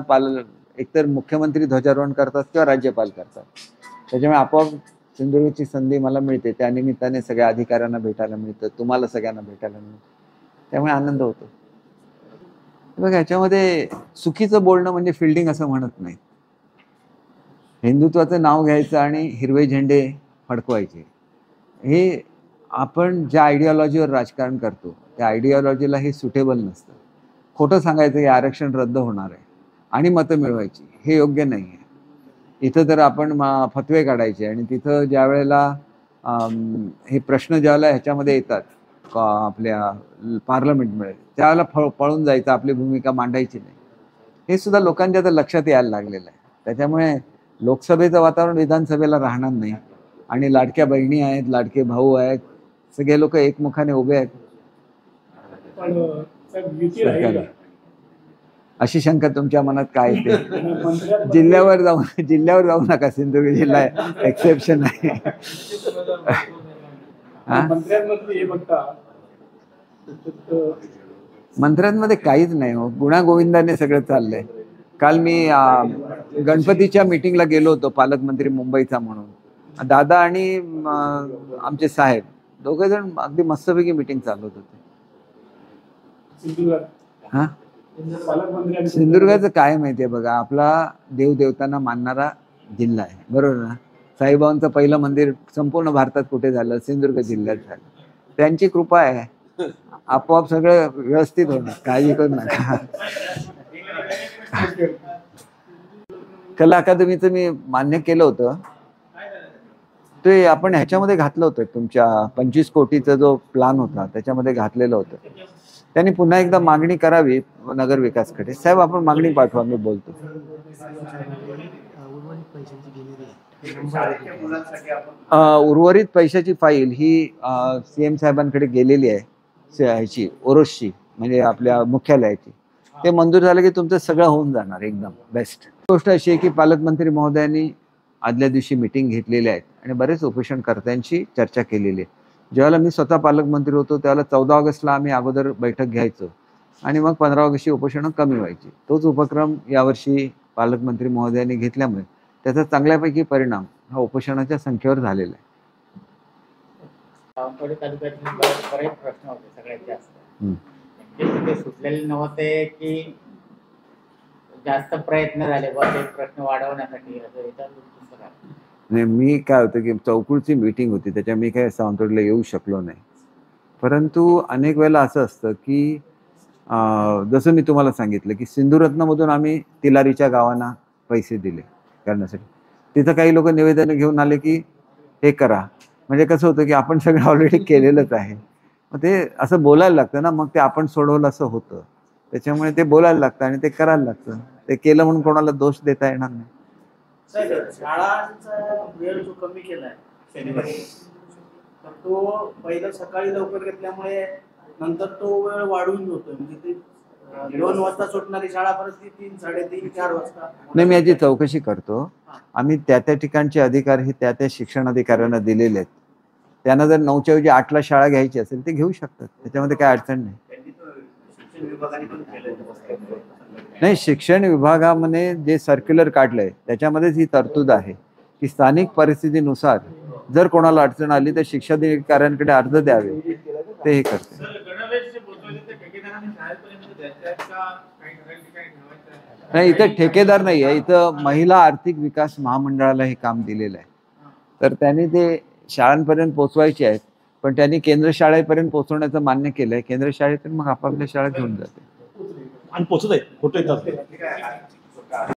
एकतर मुख्यमंत्री ध्वजारोहण करतात किंवा राज्यपाल करतात. त्याच्यामुळे आपोआप सिंधुदुर्गची संधी मला मिळते. त्या निमित्ताने सगळ्या अधिकाऱ्यांना भेटायला मिळतं, तुम्हाला सगळ्यांना भेटायला मिळतं, त्यामुळे आनंद होतो. बघा, ह्याच्यामध्ये चुकीचं बोलणं म्हणजे फिल्डिंग असं म्हणत नाही. हिंदुत्वाचं नाव घ्यायचं आणि हिरवे झेंडे फडकवायचे, हे आपण ज्या आयडिओलॉजीवर राजकारण करतो त्या आयडिओलॉजीला हे सुटेबल नसतं. खोटं सांगायचं की आरक्षण रद्द होणार आहे आणि मतं मिळवायची, हे योग्य नाही आहे. इथं तर आपण फतवे काढायचे आणि तिथं ज्या वेळेला हे प्रश्न ज्यावेळेला ह्याच्यामध्ये येतात आपल्या पार्लमेंटमध्ये, त्यावेळेला पळून जायचं, आपली भूमिका मांडायची नाही, हे सुद्धा लोकांच्या तर लक्षात यायला लागलेलं आहे. त्याच्यामुळे लोकसभेचं वातावरण विधानसभेला राहणार नाही. आणि लाडक्या बहिणी आहेत, लाडके भाऊ आहेत, सगळे लोक एकमुखाने उभे आहेत. अशी शंका तुमच्या मनात काय येते? जिल्ह्यावर जाऊ नका. सिंधुदुर्ग जिल्हा एक्सेप्शन आहे. मंत्र्यांमध्ये काहीच नाही हो, गुणागोविंदाने सगळं चाललंय. काल मी गणपतीच्या मीटिंगला गेलो होतो, पालकमंत्री मुंबईचा म्हणून. दादा आणि आमचे साहेब दोघे जण अगदी मस्तपैकी मीटिंग चालवत होते. हा, सिंधुदुर्गाचं काय माहितीये बघा, आपला देवदेवतांना मानणारा जिल्हा आहे, बरोबर ना. साईबाबांचं पहिलं मंदिर संपूर्ण भारतात कुठे झालं? सिंधुदुर्ग जिल्ह्यात झालं. त्यांची कृपा आहे, आपोआप सगळं व्यवस्थित होणार, काळजी करू नका. कला अकादमीचं मी मान्य केलं होतं, ते आपण ह्याच्यामध्ये घातलं होतं, तुमच्या 25 कोटीचा जो प्लॅन होता त्याच्यामध्ये घातलेलं होतं. त्यांनी पुन्हा एकदा मागणी करावी नगर विकासकडे. साहेब, आपण मागणी पाठवा, मी बोलतो. उर्वरित पैशाची फाईल ही CM साहेबांकडे गेलेली आहे, ह्याची ओरोसची, म्हणजे आपल्या मुख्यालयाची. ते मंजूर झालं की तुमचं सगळं होऊन जाणार एकदम बेस्ट. गोष्ट अशी आहे की पालकमंत्री महोदयांनी आदल्या दिवशी मीटिंग घेतलेली आहेत आणि बरेच उपोषणकर्त्यांशी चर्चा केलेली आहे. ज्यावेळेला मी स्वतः पालकमंत्री होतो त्यावेळेला 14 ऑगस्टला आम्ही अगोदर बैठक घ्यायचो आणि मग 15 ऑगस्टची उपोषणं कमी व्हायची. तोच उपक्रम यावर्षी पालकमंत्री महोदयांनी घेतल्यामुळे त्याचा चांगल्यापैकी परिणाम हा उपोषणाच्या संख्येवर झालेला आहे. सावंतवाडी तालुक्यातील बरेच प्रश्न होते सगळ्यात जास्त. ते सुटलेले नव्हते की जास्त प्रयत्न झाले बस एक प्रश्न वाढवण्यासाठी असं याच्यावर तुमचं काय? आणि मी काय होतं की चौकूळची मीटिंग होती, त्याच्या मी काय सावंतवाडीला येऊ शकलो नाही. परंतु अनेक वेळेला असं असतं की जसं मी तुम्हाला सांगितलं की सिंधुरत्नमधून आम्ही तिलारीच्या गावांना पैसे दिले करण्यासाठी. तिथं काही लोक निवेदन घेऊन आले की हे करा. म्हणजे कसं होतं की आपण सगळं ऑलरेडी केलेलंच आहे. मग ते असं बोलायला लागतं ना, मग ते आपण सोडवलं असं होतं. त्याच्यामुळे ते बोलायला लागतं आणि ते करायला लागतं. ते केलं म्हणून कोणाला दोष देता येणार नाही. सर, शाळांचा वेळ जो कमी केलाय शनिवारी, तर तो पहिलं सकाळी लवकर घेतल्यामुळे नंतर तो वेळ वाढवून होतोय. म्हणजे ते 2 वाजता सुटणारी शाळा परत ती 3, 3:30, 4 वाजता. नाही, मी याची चौकशी करतो. आम्ही त्या ठिकाणचे अधिकार हे त्या शिक्षण अधिकाऱ्यांना दिलेले आहेत. त्यांना जर 9च्या ऐवजी 8ला शाळा घ्यायची असेल ते घेऊ शकतात, त्याच्यामध्ये काय अडचण नाही. शिक्षण विभागाने पण केलंय. नाही, शिक्षण विभागामध्ये जे सर्क्युलर काढलंय त्याच्यामध्येच ही तरतूद आहे की स्थानिक परिस्थितीनुसार जर कोणाला अडचण आली तर शिक्षणाधिकाऱ्यांकडे अर्ज द्यावे, ते हे करते. सर, गणवेश जे बोलतोय ते ठेकेदारांनी शाळेपर्यंत द्यायचे आहेत का काही ठिकाणी ठेवायचं आहे? नाही, इथं ठेकेदार नाही आहे, इथं महिला आर्थिक विकास महामंडळाला हे काम दिलेलं आहे. तर त्यांनी ते शाळांपर्यंत पोहोचवायचे आहेत, पण त्यांनी केंद्र शाळेपर्यंत पोहोचवण्याचं मान्य केलंय. केंद्र शाळेतून मग आपापल्या शाळा घेऊन जाते आणि पोचत आहेत, फोटो येतात.